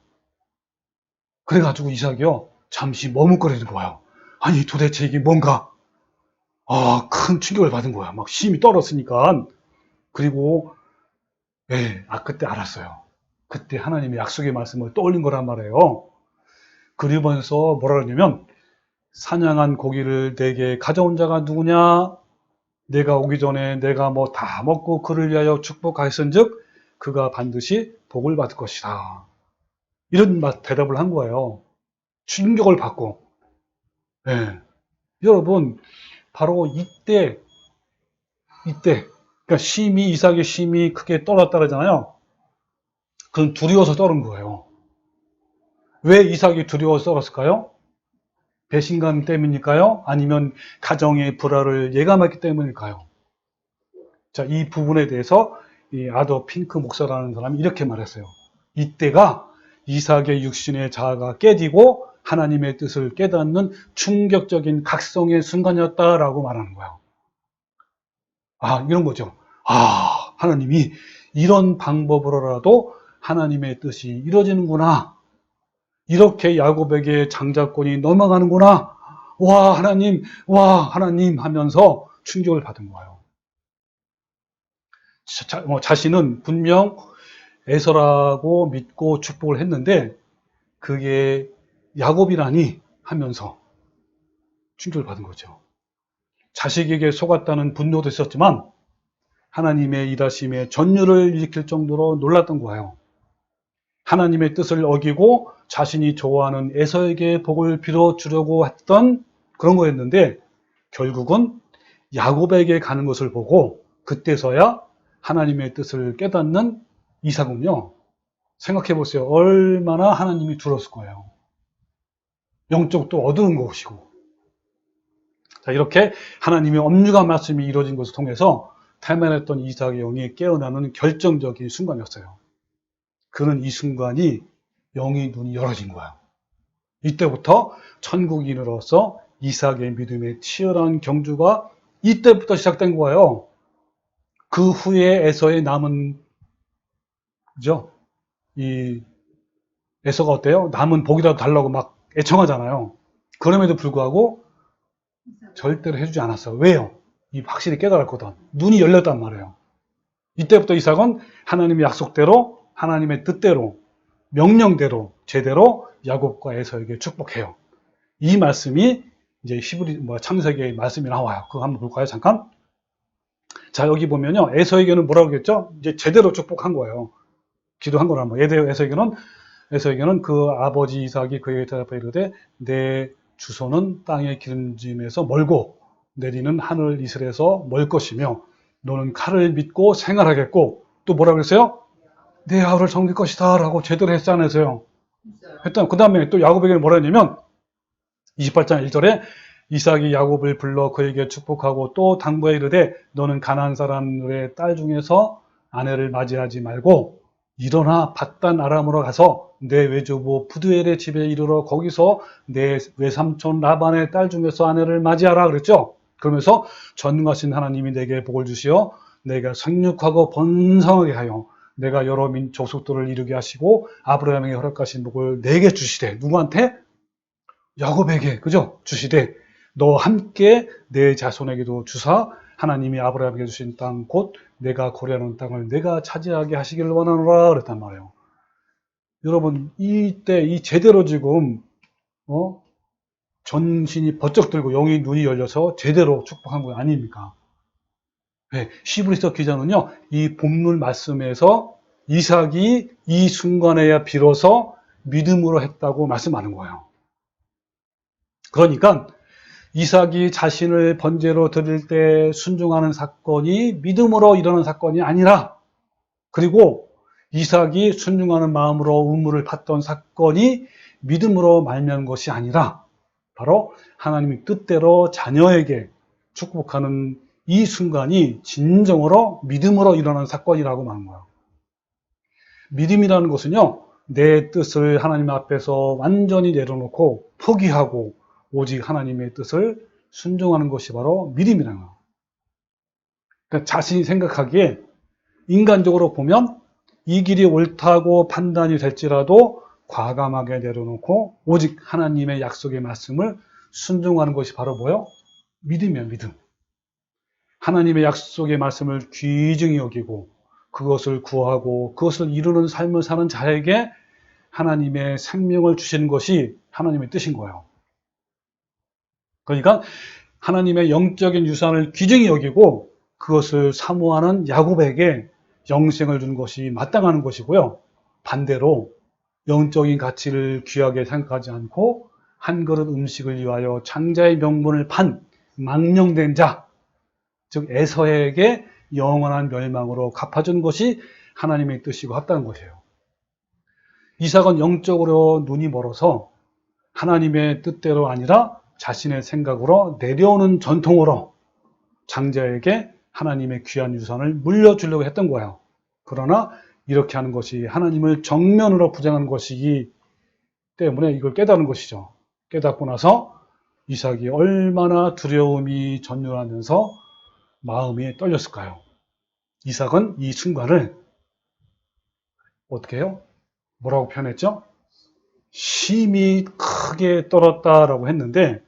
그래가지고 이삭이요 잠시 머뭇거리는 거예요. 아니 도대체 이게 뭔가 큰 충격을 받은 거야. 막 심히 떨었으니까. 그리고 그때 알았어요. 그때 하나님의 약속의 말씀을 떠올린 거란 말이에요. 그러면서 뭐라 그러냐면 사냥한 고기를 내게 가져온 자가 누구냐? 내가 오기 전에 내가 뭐 다 먹고 그를 위하여 축복하였은즉 그가 반드시 복을 받을 것이다. 이런 대답을 한 거예요. 충격을 받고. 여러분 바로 이때 그러니까 이삭이 심히 크게 떨었다 그러잖아요. 그건 두려워서 떨은 거예요. 왜 이삭이 두려워서 떨었을까요? 배신감 때문일까요? 아니면 가정의 불화를 예감했기 때문일까요? 자, 이 부분에 대해서 이 아더 핑크 목사라는 사람이 이렇게 말했어요. 이때가 이삭의 육신의 자아가 깨지고 하나님의 뜻을 깨닫는 충격적인 각성의 순간이었다라고 말하는 거예요. 이런 거죠. 하나님이 이런 방법으로라도 하나님의 뜻이 이루어지는구나. 이렇게 야곱에게 장자권이 넘어가는구나. 와, 하나님 하면서 충격을 받은 거예요. 자신은 분명 에서라고 믿고 축복을 했는데 그게 야곱이라니 하면서 충격을 받은 거죠. 자식에게 속았다는 분노도 있었지만 하나님의 일하심에 전율을 일으킬 정도로 놀랐던 거예요. 하나님의 뜻을 어기고 자신이 좋아하는 에서에게 복을 빌어주려고 했던 그런 거였는데 결국은 야곱에게 가는 것을 보고 그때서야 하나님의 뜻을 깨닫는 이삭은요. 생각해 보세요. 얼마나 하나님이 두려웠을 거예요. 영적도 어두운 것이고. 자, 이렇게 하나님의 엄중한 말씀이 이루어진 것을 통해서 탈만했던 이삭의 영이 깨어나는 결정적인 순간이었어요. 그는 이 순간이 영의 눈이 열어진 거예요. 이때부터 천국인으로서 이삭의 믿음의 치열한 경주가 이때부터 시작된 거예요. 그 후에 에서의 남은 이 에서가 어때요? 남은 복이라도 달라고 막 애청하잖아요. 그럼에도 불구하고 절대로 해주지 않았어요. 왜요? 이 확실히 깨달았거든. 눈이 열렸단 말이에요. 이때부터 이삭은 하나님의 약속대로, 하나님의 뜻대로, 명령대로, 제대로 야곱과 에서에게 축복해요. 이 말씀이 이제 창세기의 말씀이 나와요. 그거 한번 볼까요? 잠깐. 자, 여기 보면요. 에서에게는 뭐라고 그랬죠? 이제 제대로 축복한 거예요. 기도한 거란 말이에요. 에서에게는 그 아버지 이삭이 그에게 대답하여 이르되 내 주소는 땅의 기름짐에서 멀고 내리는 하늘 이슬에서 멀 것이며 너는 칼을 믿고 생활하겠고 또 뭐라고 그랬어요? 내 아우를 섬길 것이다 라고 제대로 했지 않았어요? 했던 그 다음에 또 야곱에게 뭐라 했냐면 28장 1절에 이삭이 야곱을 불러 그에게 축복하고 또 당부해 이르되 너는 가나안 사람의 딸 중에서 아내를 맞이하지 말고 일어나 밧단 아람으로 가서 내 외조부 부두엘의 집에 이르러 거기서 내 외삼촌 라반의 딸 중에서 아내를 맞이하라 그랬죠. 그러면서 전능하신 하나님이 내게 복을 주시어 내가 생육하고 번성하게 하여 내가 여러 족속들을 이루게 하시고 아브라함에게 허락하신 복을 내게 주시되 누구한테? 야곱에게 그죠? 주시되 너 함께 내 자손에게도 주사 하나님이 아브라함에게 주신 땅 곧 내가 거래하는 땅을 내가 차지하게 하시기를 원하노라 그랬단 말이에요. 여러분 이때 이 제대로 지금 전신이 번쩍 들고 영의 눈이 열려서 제대로 축복한 거 아닙니까? 네, 히브리서 기자는요 이 본문 말씀에서 이삭이 이 순간에야 비로소 믿음으로 했다고 말씀하는 거예요. 그러니까 이삭이 자신을 번제로 드릴 때 순종하는 사건이 믿음으로 일어난 사건이 아니라 그리고 이삭이 순종하는 마음으로 우물을 팠던 사건이 믿음으로 말미암은 것이 아니라 바로 하나님의 뜻대로 자녀에게 축복하는 이 순간이 진정으로 믿음으로 일어난 사건이라고 말하는 거예요. 믿음이라는 것은요, 내 뜻을 하나님 앞에서 완전히 내려놓고 포기하고 오직 하나님의 뜻을 순종하는 것이 바로 믿음이라는 거예요. 그러니까 자신이 생각하기에 인간적으로 보면 이 길이 옳다고 판단이 될지라도 과감하게 내려놓고 오직 하나님의 약속의 말씀을 순종하는 것이 바로 뭐예요? 믿음이에요, 믿음. 하나님의 약속의 말씀을 귀중히 여기고 그것을 구하고 그것을 이루는 삶을 사는 자에게 하나님의 생명을 주시는 것이 하나님의 뜻인 거예요. 그러니까 하나님의 영적인 유산을 귀중히 여기고 그것을 사모하는 야곱에게 영생을 주는 것이 마땅한 것이고요. 반대로 영적인 가치를 귀하게 생각하지 않고 한 그릇 음식을 위하여 장자의 명분을 판 망령된 자, 즉 에서에게 영원한 멸망으로 갚아준 것이 하나님의 뜻이고 합당한 것이에요. 이삭은 영적으로 눈이 멀어서 하나님의 뜻대로 아니라 자신의 생각으로 내려오는 전통으로 장자에게 하나님의 귀한 유산을 물려주려고 했던 거예요. 그러나 이렇게 하는 것이 하나님을 정면으로 부정하는 것이기 때문에 이걸 깨달은 것이죠. 깨닫고 나서 이삭이 얼마나 두려움이 전율하면서 마음이 떨렸을까요? 이삭은 이 순간을 어떻게 해요? 뭐라고 표현했죠? 심히 크게 떨었다라고 했는데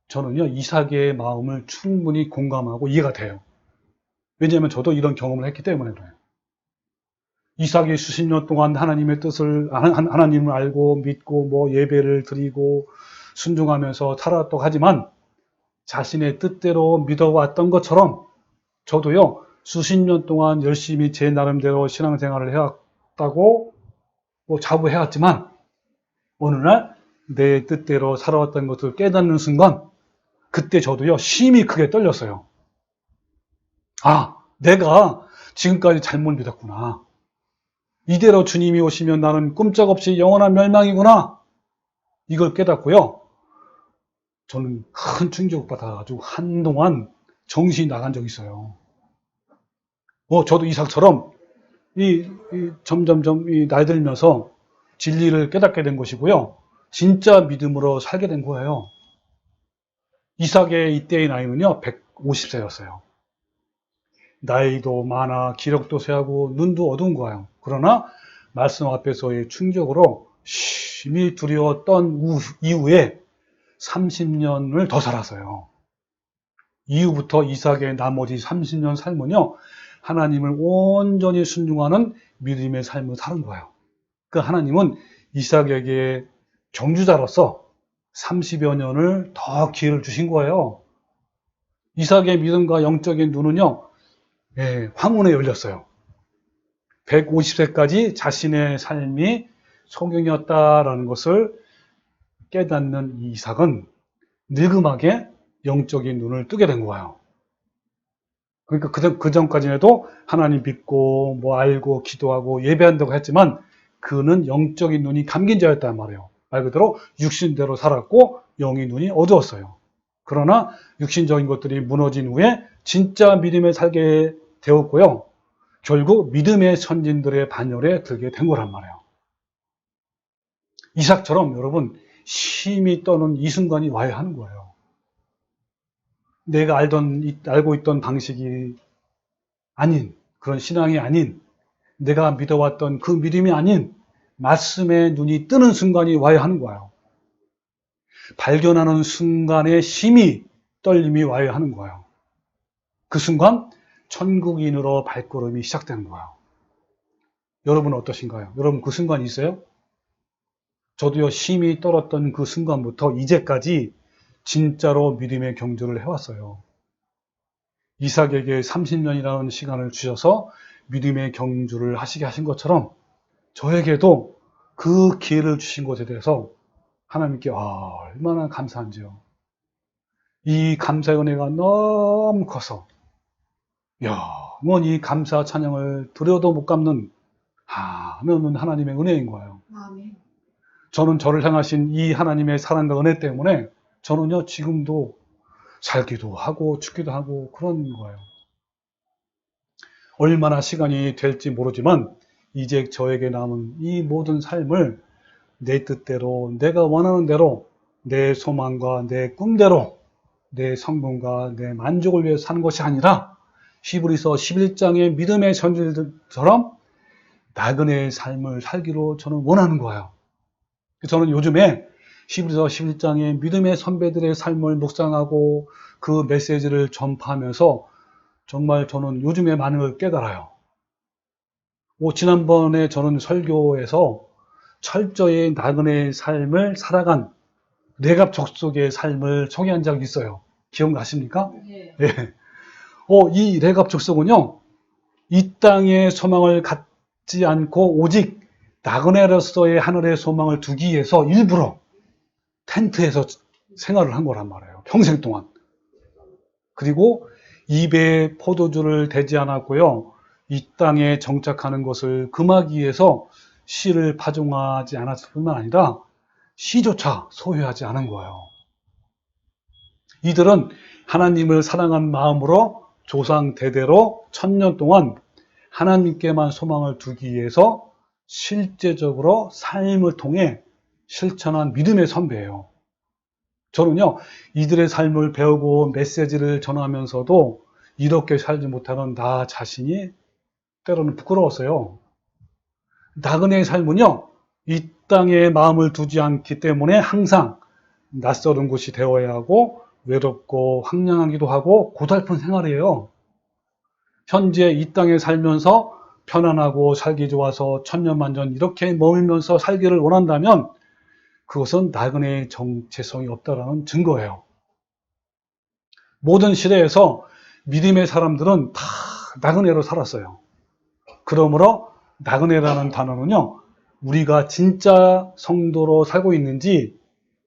저는요 이삭의 마음을 충분히 공감하고 이해가 돼요. 왜냐하면 저도 이런 경험을 했기 때문에 그래요. 이삭이 수십 년 동안 하나님의 뜻을 하나님을 알고 믿고 뭐 예배를 드리고 순종하면서 살았다고 하지만 자신의 뜻대로 믿어왔던 것처럼 저도요 수십 년 동안 열심히 제 나름대로 신앙생활을 해왔다고 뭐 자부해왔지만 어느 날 내 뜻대로 살아왔던 것을 깨닫는 순간 그때 저도요 심히 크게 떨렸어요. 아, 내가 지금까지 잘못 믿었구나. 이대로 주님이 오시면 나는 꼼짝없이 영원한 멸망이구나. 이걸 깨닫고요. 저는 큰 충격받아가지고 한동안 정신이 나간 적이 있어요. 저도 이삭처럼 점점점 나이 들면서 진리를 깨닫게 된 것이고요. 진짜 믿음으로 살게 된 거예요. 이삭의 이때의 나이는요, 150세였어요. 나이도 많아, 기력도 쇠하고, 눈도 어두운 거예요. 그러나, 말씀 앞에서의 충격으로 심히 두려웠던 이후에 30년을 더 살았어요. 이후부터 이삭의 나머지 30년 삶은요, 하나님을 온전히 순종하는 믿음의 삶을 사는 거예요. 그 하나님은 이삭에게 경주자로서 30여 년을 더 기회를 주신 거예요. 이삭의 믿음과 영적인 눈은요, 황혼에 열렸어요. 150세까지 자신의 삶이 소경이었다라는 것을 깨닫는 이삭은 느금하게 영적인 눈을 뜨게 된 거예요. 그러니까 그 전까지는 해도 하나님 믿고 뭐 알고 기도하고 예배한다고 했지만 그는 영적인 눈이 감긴 자였단 말이에요. 말 그대로 육신대로 살았고 영의 눈이 어두웠어요. 그러나 육신적인 것들이 무너진 후에 진짜 믿음에 살게 되었고요. 결국 믿음의 선진들의 반열에 들게 된 거란 말이에요. 이삭처럼 여러분 심히 떠는 이 순간이 와야 하는 거예요. 내가 알고 있던 방식이 아닌, 그런 신앙이 아닌, 내가 믿어왔던 그 믿음이 아닌 말씀의 눈이 뜨는 순간이 와야 하는 거예요. 발견하는 순간에 심히 떨림이 와야 하는 거예요. 그 순간 천국인으로 발걸음이 시작되는 거예요. 여러분은 어떠신가요? 여러분 그 순간이 있어요? 저도요 심히 떨었던 그 순간부터 이제까지 진짜로 믿음의 경주를 해왔어요. 이삭에게 30년이라는 시간을 주셔서 믿음의 경주를 하시게 하신 것처럼 저에게도 그 기회를 주신 것에 대해서 하나님께 얼마나 감사한지요. 이 감사의 은혜가 너무 커서 영원히 감사 찬양을 드려도 못 갚는 한없는 하나님의 은혜인 거예요. 아멘. 저는 저를 향하신 이 하나님의 사랑과 은혜 때문에 저는요 지금도 살기도 하고 죽기도 하고 그런 거예요. 얼마나 시간이 될지 모르지만 이제 저에게 남은 이 모든 삶을 내 뜻대로 내가 원하는 대로 내 소망과 내 꿈대로 내 성공과 내 만족을 위해 사는 것이 아니라 히브리서 11장의 믿음의 선지자들처럼 나그네의 삶을 살기로 저는 원하는 거예요. 저는 요즘에 히브리서 11장의 믿음의 선배들의 삶을 묵상하고 그 메시지를 전파하면서 정말 저는 요즘에 많은 걸 깨달아요. 지난번에 저는 설교에서 철저히 나그네의 삶을 살아간 뇌갑 족속의 삶을 소개한 적이 있어요. 기억나십니까? 네. 네. 이 뇌갑 족속은요, 이 땅의 소망을 갖지 않고 오직 나그네로서의 하늘의 소망을 두기 위해서 일부러 텐트에서 생활을 한 거란 말이에요. 평생 동안. 그리고 입에 포도주를 대지 않았고요. 이 땅에 정착하는 것을 금하기 위해서 씨를 파종하지 않았을 뿐만 아니라 씨조차 소유하지 않은 거예요. 이들은 하나님을 사랑한 마음으로 조상 대대로 1000년 동안 하나님께만 소망을 두기 위해서 실제적으로 삶을 통해 실천한 믿음의 선배예요. 저는요, 이들의 삶을 배우고 메시지를 전하면서도 이렇게 살지 못하는 나 자신이 때로는 부끄러웠어요. 나그네의 삶은요, 이 땅에 마음을 두지 않기 때문에 항상 낯설은 곳이 되어야 하고 외롭고 황량하기도 하고 고달픈 생활이에요. 현재 이 땅에 살면서 편안하고 살기 좋아서 천년만년 이렇게 머물면서 살기를 원한다면 그것은 나그네의 정체성이 없다라는 증거예요. 모든 시대에서 믿음의 사람들은 다 나그네로 살았어요. 그러므로 나그네라는 단어는요, 우리가 진짜 성도로 살고 있는지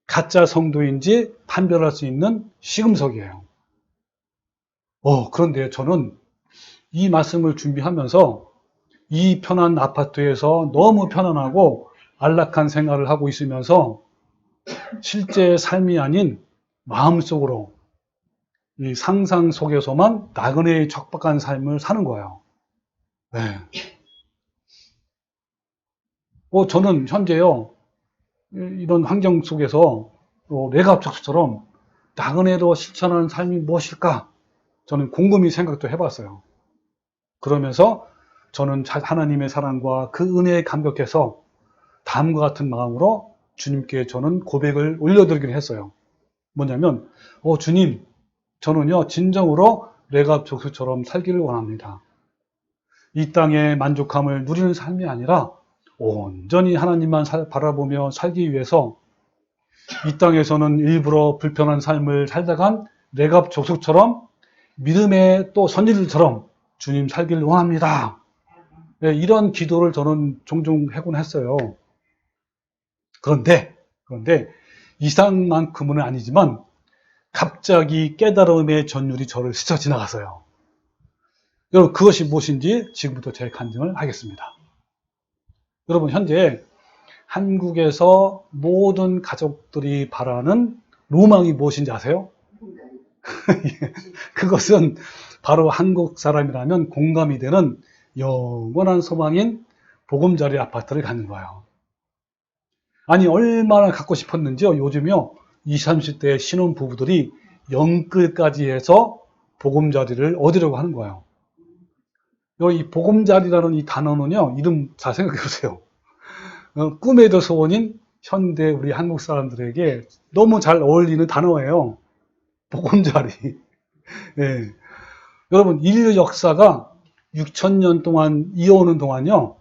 가짜 성도인지 판별할 수 있는 시금석이에요. 그런데 저는 이 말씀을 준비하면서 이 편한 아파트에서 너무 편안하고 안락한 생활을 하고 있으면서 실제 삶이 아닌 마음속으로 이 상상 속에서만 나그네의 척박한 삶을 사는 거예요. 네. 저는 현재요, 이런 환경 속에서 뇌갑작스처럼 나그네로 실천하는 삶이 무엇일까? 저는 곰곰이 생각도 해봤어요. 그러면서 저는 하나님의 사랑과 그 은혜에 감격해서 다음과 같은 마음으로 주님께 저는 고백을 올려드리긴 했어요. 뭐냐면, 주님, 저는요, 진정으로 뇌갑작스처럼 살기를 원합니다. 이 땅의 만족함을 누리는 삶이 아니라 온전히 하나님만 바라보며 살기 위해서 이 땅에서는 일부러 불편한 삶을 살다간 뇌갑족속처럼 믿음의 또 선지들처럼 주님 살기를 원합니다. 네, 이런 기도를 저는 종종 하곤 했어요. 그런데 이상만큼은 아니지만 갑자기 깨달음의 전율이 저를 스쳐 지나갔어요. 여러분, 그것이 무엇인지 지금부터 제 간증을 하겠습니다. 여러분, 현재 한국에서 모든 가족들이 바라는 로망이 무엇인지 아세요? 그것은 바로 한국 사람이라면 공감이 되는 영원한 소망인 보금자리 아파트를 갖는 거예요. 아니, 얼마나 갖고 싶었는지요. 요즘요, 20, 30대 신혼 부부들이 영끌까지 해서 보금자리를 얻으려고 하는 거예요. 이 보금자리라는 이 단어는요, 이름 잘 생각해 보세요. 꿈에도 소원인 현대 우리 한국 사람들에게 너무 잘 어울리는 단어예요. 보금자리. 예. 여러분, 인류 역사가 6,000년 동안 이어오는 동안요,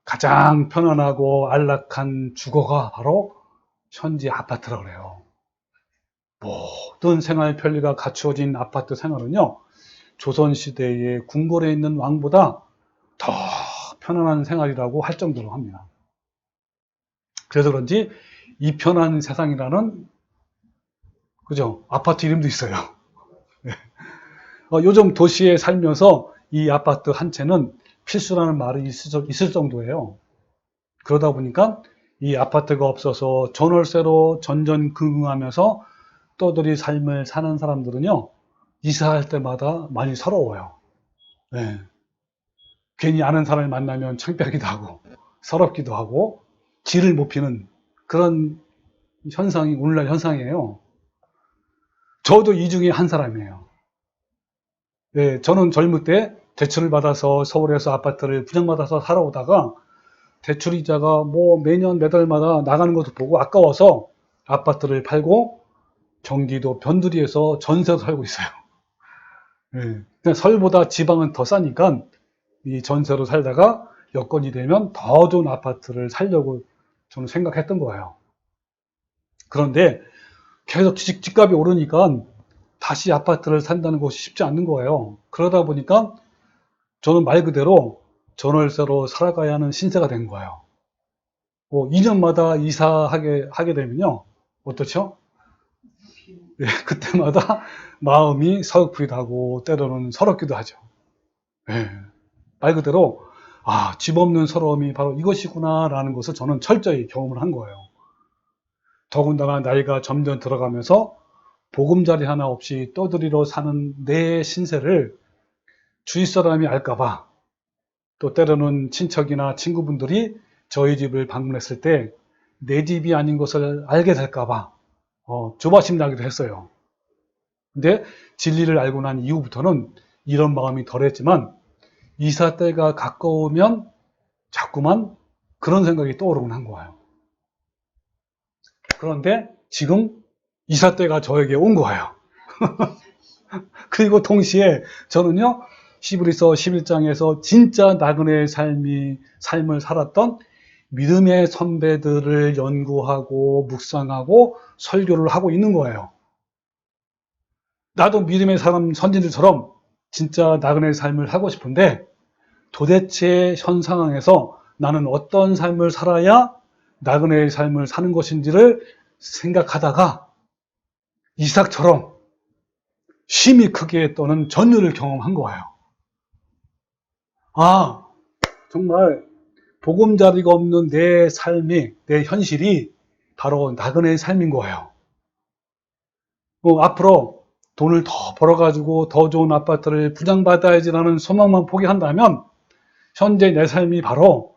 가장 편안하고 안락한 주거가 바로 현지 아파트라고 그래요. 모든 생활 편리가 갖추어진 아파트 생활은요, 조선시대의 궁궐에 있는 왕보다 더 편안한 생활이라고 할 정도로 합니다. 그래서 그런지 이 편한 세상이라는, 그죠? 아파트 이름도 있어요. 요즘 도시에 살면서 이 아파트 한 채는 필수라는 말이 있을 정도예요. 그러다 보니까 이 아파트가 없어서 전월세로 전전긍긍하면서 떠돌이 삶을 사는 사람들은요, 이사할 때마다 많이 서러워요. 네. 괜히 아는 사람을 만나면 창피하기도 하고 서럽기도 하고 질을 못 피는 그런 현상이 오늘날 현상이에요. 저도 이 중에 한 사람이에요. 네, 저는 젊을 때 대출을 받아서 서울에서 아파트를 분양받아서 살아오다가 대출 이자가 매년 매달마다 나가는 것을 보고 아까워서 아파트를 팔고 경기도 변두리에서 전세로 살고 있어요. 네, 서울보다 지방은 더 싸니까 이 전세로 살다가 여건이 되면 더 좋은 아파트를 살려고 저는 생각했던 거예요. 그런데 계속 집값이 오르니까 다시 아파트를 산다는 것이 쉽지 않는 거예요. 그러다 보니까 저는 말 그대로 전월세로 살아가야 하는 신세가 된 거예요. 2년마다 이사하게 되면요, 어떻죠? 네, 그때마다 마음이 서글프기도 하고 때로는 서럽기도 하죠. 네, 말 그대로 집 없는 서러움이 바로 이것이구나 라는 것을 저는 철저히 경험을 한 거예요. 더군다나 나이가 점점 들어가면서 보금자리 하나 없이 떠들이로 사는 내 신세를 주위 사람이 알까봐, 또 때로는 친척이나 친구분들이 저희 집을 방문했을 때 내 집이 아닌 것을 알게 될까봐 조바심 나기도 했어요. 근데 진리를 알고 난 이후부터는 이런 마음이 덜했지만 이사 때가 가까우면 자꾸만 그런 생각이 떠오르곤 한 거예요. 그런데 지금 이사 때가 저에게 온 거예요. 그리고 동시에 저는요, 히브리서 11장에서 진짜 나그네의 삶을 살았던 믿음의 선배들을 연구하고 묵상하고 설교를 하고 있는 거예요. 나도 믿음의 사람 선진들처럼 진짜 나그네의 삶을 하고 싶은데 도대체 현 상황에서 나는 어떤 삶을 살아야 나그네의 삶을 사는 것인지를 생각하다가 이삭처럼 심히 크게 떠는 전율을 경험한 거예요. 아, 정말 보금자리가 없는 내 삶이, 내 현실이 바로 나그네의 삶인 거예요. 앞으로 돈을 더 벌어가지고 더 좋은 아파트를 분양받아야지라는 소망만 포기한다면 현재 내 삶이 바로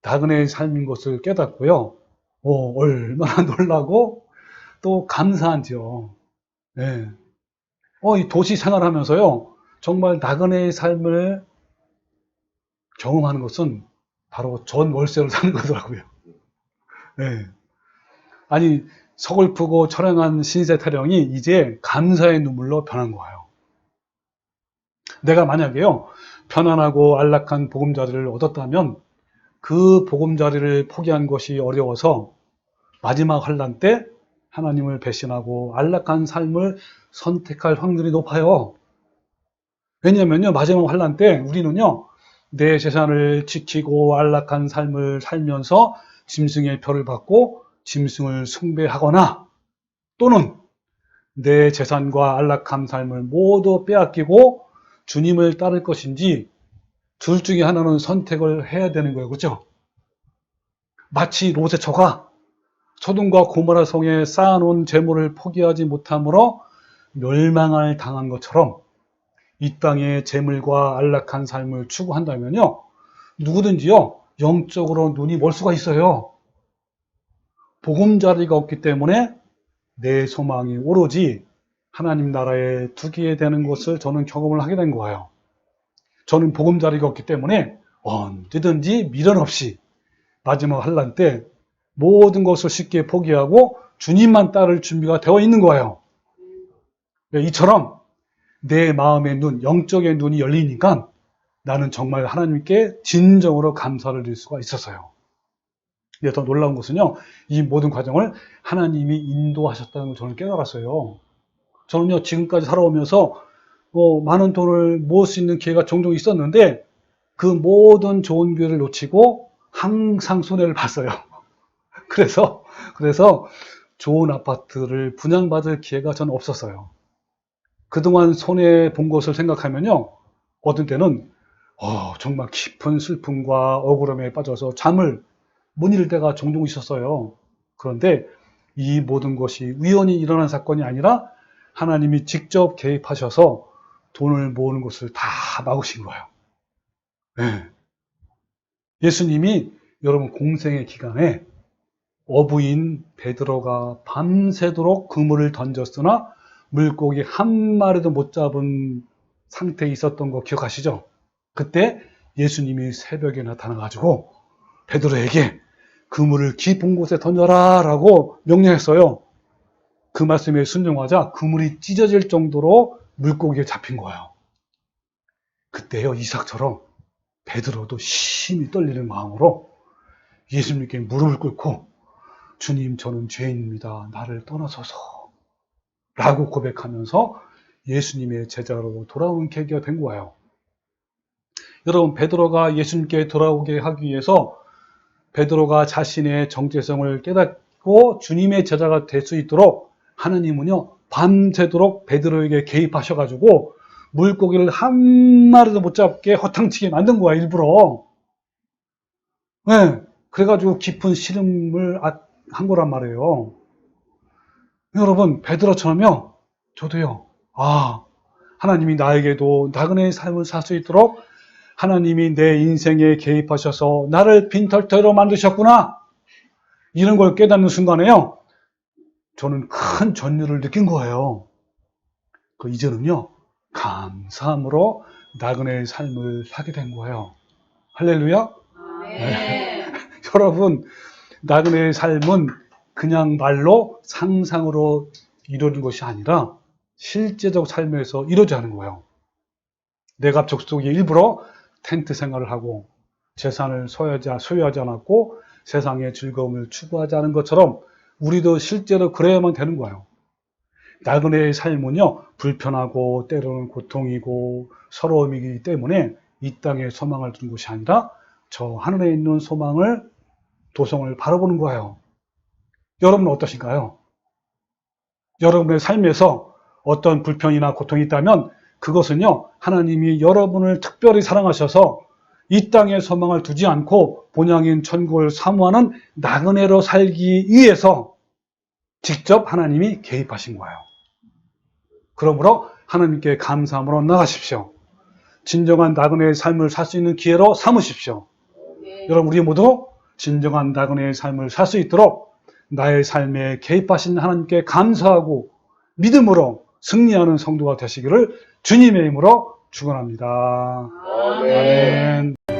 나그네의 삶인 것을 깨닫고요. 얼마나 놀라고 또 감사한지요. 네. 이 도시 생활하면서요, 정말 나그네의 삶을 경험하는 것은 바로 전 월세로 사는 거더라고요. 네. 아니, 서글프고 처량한 신세 타령이 이제 감사의 눈물로 변한 거예요. 내가 만약에요, 편안하고 안락한 보금자리를 얻었다면 그 보금자리를 포기한 것이 어려워서 마지막 환난 때 하나님을 배신하고 안락한 삶을 선택할 확률이 높아요. 왜냐면요, 마지막 환난 때 우리는요, 내 재산을 지키고 안락한 삶을 살면서 짐승의 표를 받고 짐승을 숭배하거나 또는 내 재산과 안락한 삶을 모두 빼앗기고 주님을 따를 것인지 둘 중에 하나는 선택을 해야 되는 거예요. 그렇죠? 마치 롯의 처가 소돔과 고모라 성에 쌓아놓은 재물을 포기하지 못함으로 멸망을 당한 것처럼 이 땅의 재물과 안락한 삶을 추구한다면요, 누구든지요, 영적으로 눈이 멀 수가 있어요. 보금자리가 없기 때문에 내 소망이 오로지 하나님 나라에 두게 되는 것을 저는 경험을 하게 된 거예요. 저는 보금자리가 없기 때문에 언제든지 미련 없이 마지막 환난 때 모든 것을 쉽게 포기하고 주님만 따를 준비가 되어 있는 거예요. 이처럼 내 마음의 눈, 영적의 눈이 열리니까 나는 정말 하나님께 진정으로 감사를 드릴 수가 있었어요. 근데 더 놀라운 것은요, 이 모든 과정을 하나님이 인도하셨다는 걸 저는 깨달았어요. 저는요, 지금까지 살아오면서 많은 돈을 모을 수 있는 기회가 종종 있었는데 그 모든 좋은 기회를 놓치고 항상 손해를 봤어요. 그래서 좋은 아파트를 분양받을 기회가 저는 없었어요. 그동안 손해 본 것을 생각하면요, 어떤 때는 정말 깊은 슬픔과 억울함에 빠져서 잠을 못 이룰 때가 종종 있었어요. 그런데 이 모든 것이 우연히 일어난 사건이 아니라 하나님이 직접 개입하셔서 돈을 모으는 것을 다 막으신 거예요. 네. 예수님이 여러분 공생의 기간에 어부인 베드로가 밤새도록 그물을 던졌으나 물고기 한 마리도 못 잡은 상태에 있었던 거 기억하시죠? 그때 예수님이 새벽에 나타나가지고 베드로에게 그물을 깊은 곳에 던져라 라고 명령했어요. 그 말씀에 순종하자 그물이 찢어질 정도로 물고기에 잡힌 거예요. 그때요, 이삭처럼 베드로도 심히 떨리는 마음으로 예수님께 무릎을 꿇고 주님, 저는 죄인입니다. 나를 떠나소서 라고 고백하면서 예수님의 제자로 돌아오는 계기가 된 거예요. 여러분, 베드로가 예수님께 돌아오게 하기 위해서 베드로가 자신의 정체성을 깨닫고 주님의 제자가 될 수 있도록 하나님은요, 밤새도록 베드로에게 개입하셔가지고 물고기를 한 마리도 못 잡게 허탕치게 만든 거야, 일부러. 네, 그래가지고 깊은 시름을 한 거란 말이에요. 여러분, 베드로처럼요, 저도요, 하나님이 나에게도 나그네의 삶을 살 수 있도록 하나님이 내 인생에 개입하셔서 나를 빈털터리로 만드셨구나, 이런 걸 깨닫는 순간에요, 저는 큰 전율을 느낀 거예요. 이제는요, 감사함으로 나그네의 삶을 사게 된 거예요. 할렐루야. 네. 여러분, 나그네의 삶은 그냥 말로 상상으로 이루어진 것이 아니라 실제적 삶에서 이루어져야 하는 거예요. 내가 족속이 일부러 텐트 생활을 하고 재산을 소유하지 않았고 세상의 즐거움을 추구하지 않은 것처럼 우리도 실제로 그래야만 되는 거예요. 나그네의 삶은요, 불편하고 때로는 고통이고 서러움이기 때문에 이 땅에 소망을 두는 것이 아니라 저 하늘에 있는 소망을, 도성을 바라보는 거예요. 여러분은 어떠신가요? 여러분의 삶에서 어떤 불편이나 고통이 있다면 그것은요, 하나님이 여러분을 특별히 사랑하셔서 이 땅에 소망을 두지 않고 본향인 천국을 사모하는 나그네로 살기 위해서 직접 하나님이 개입하신 거예요. 그러므로 하나님께 감사함으로 나가십시오. 진정한 나그네의 삶을 살 수 있는 기회로 삼으십시오. 여러분, 우리 모두 진정한 나그네의 삶을 살 수 있도록 나의 삶에 개입하신 하나님께 감사하고 믿음으로 승리하는 성도가 되시기를 주님의 이름으로 축원합니다. 아멘.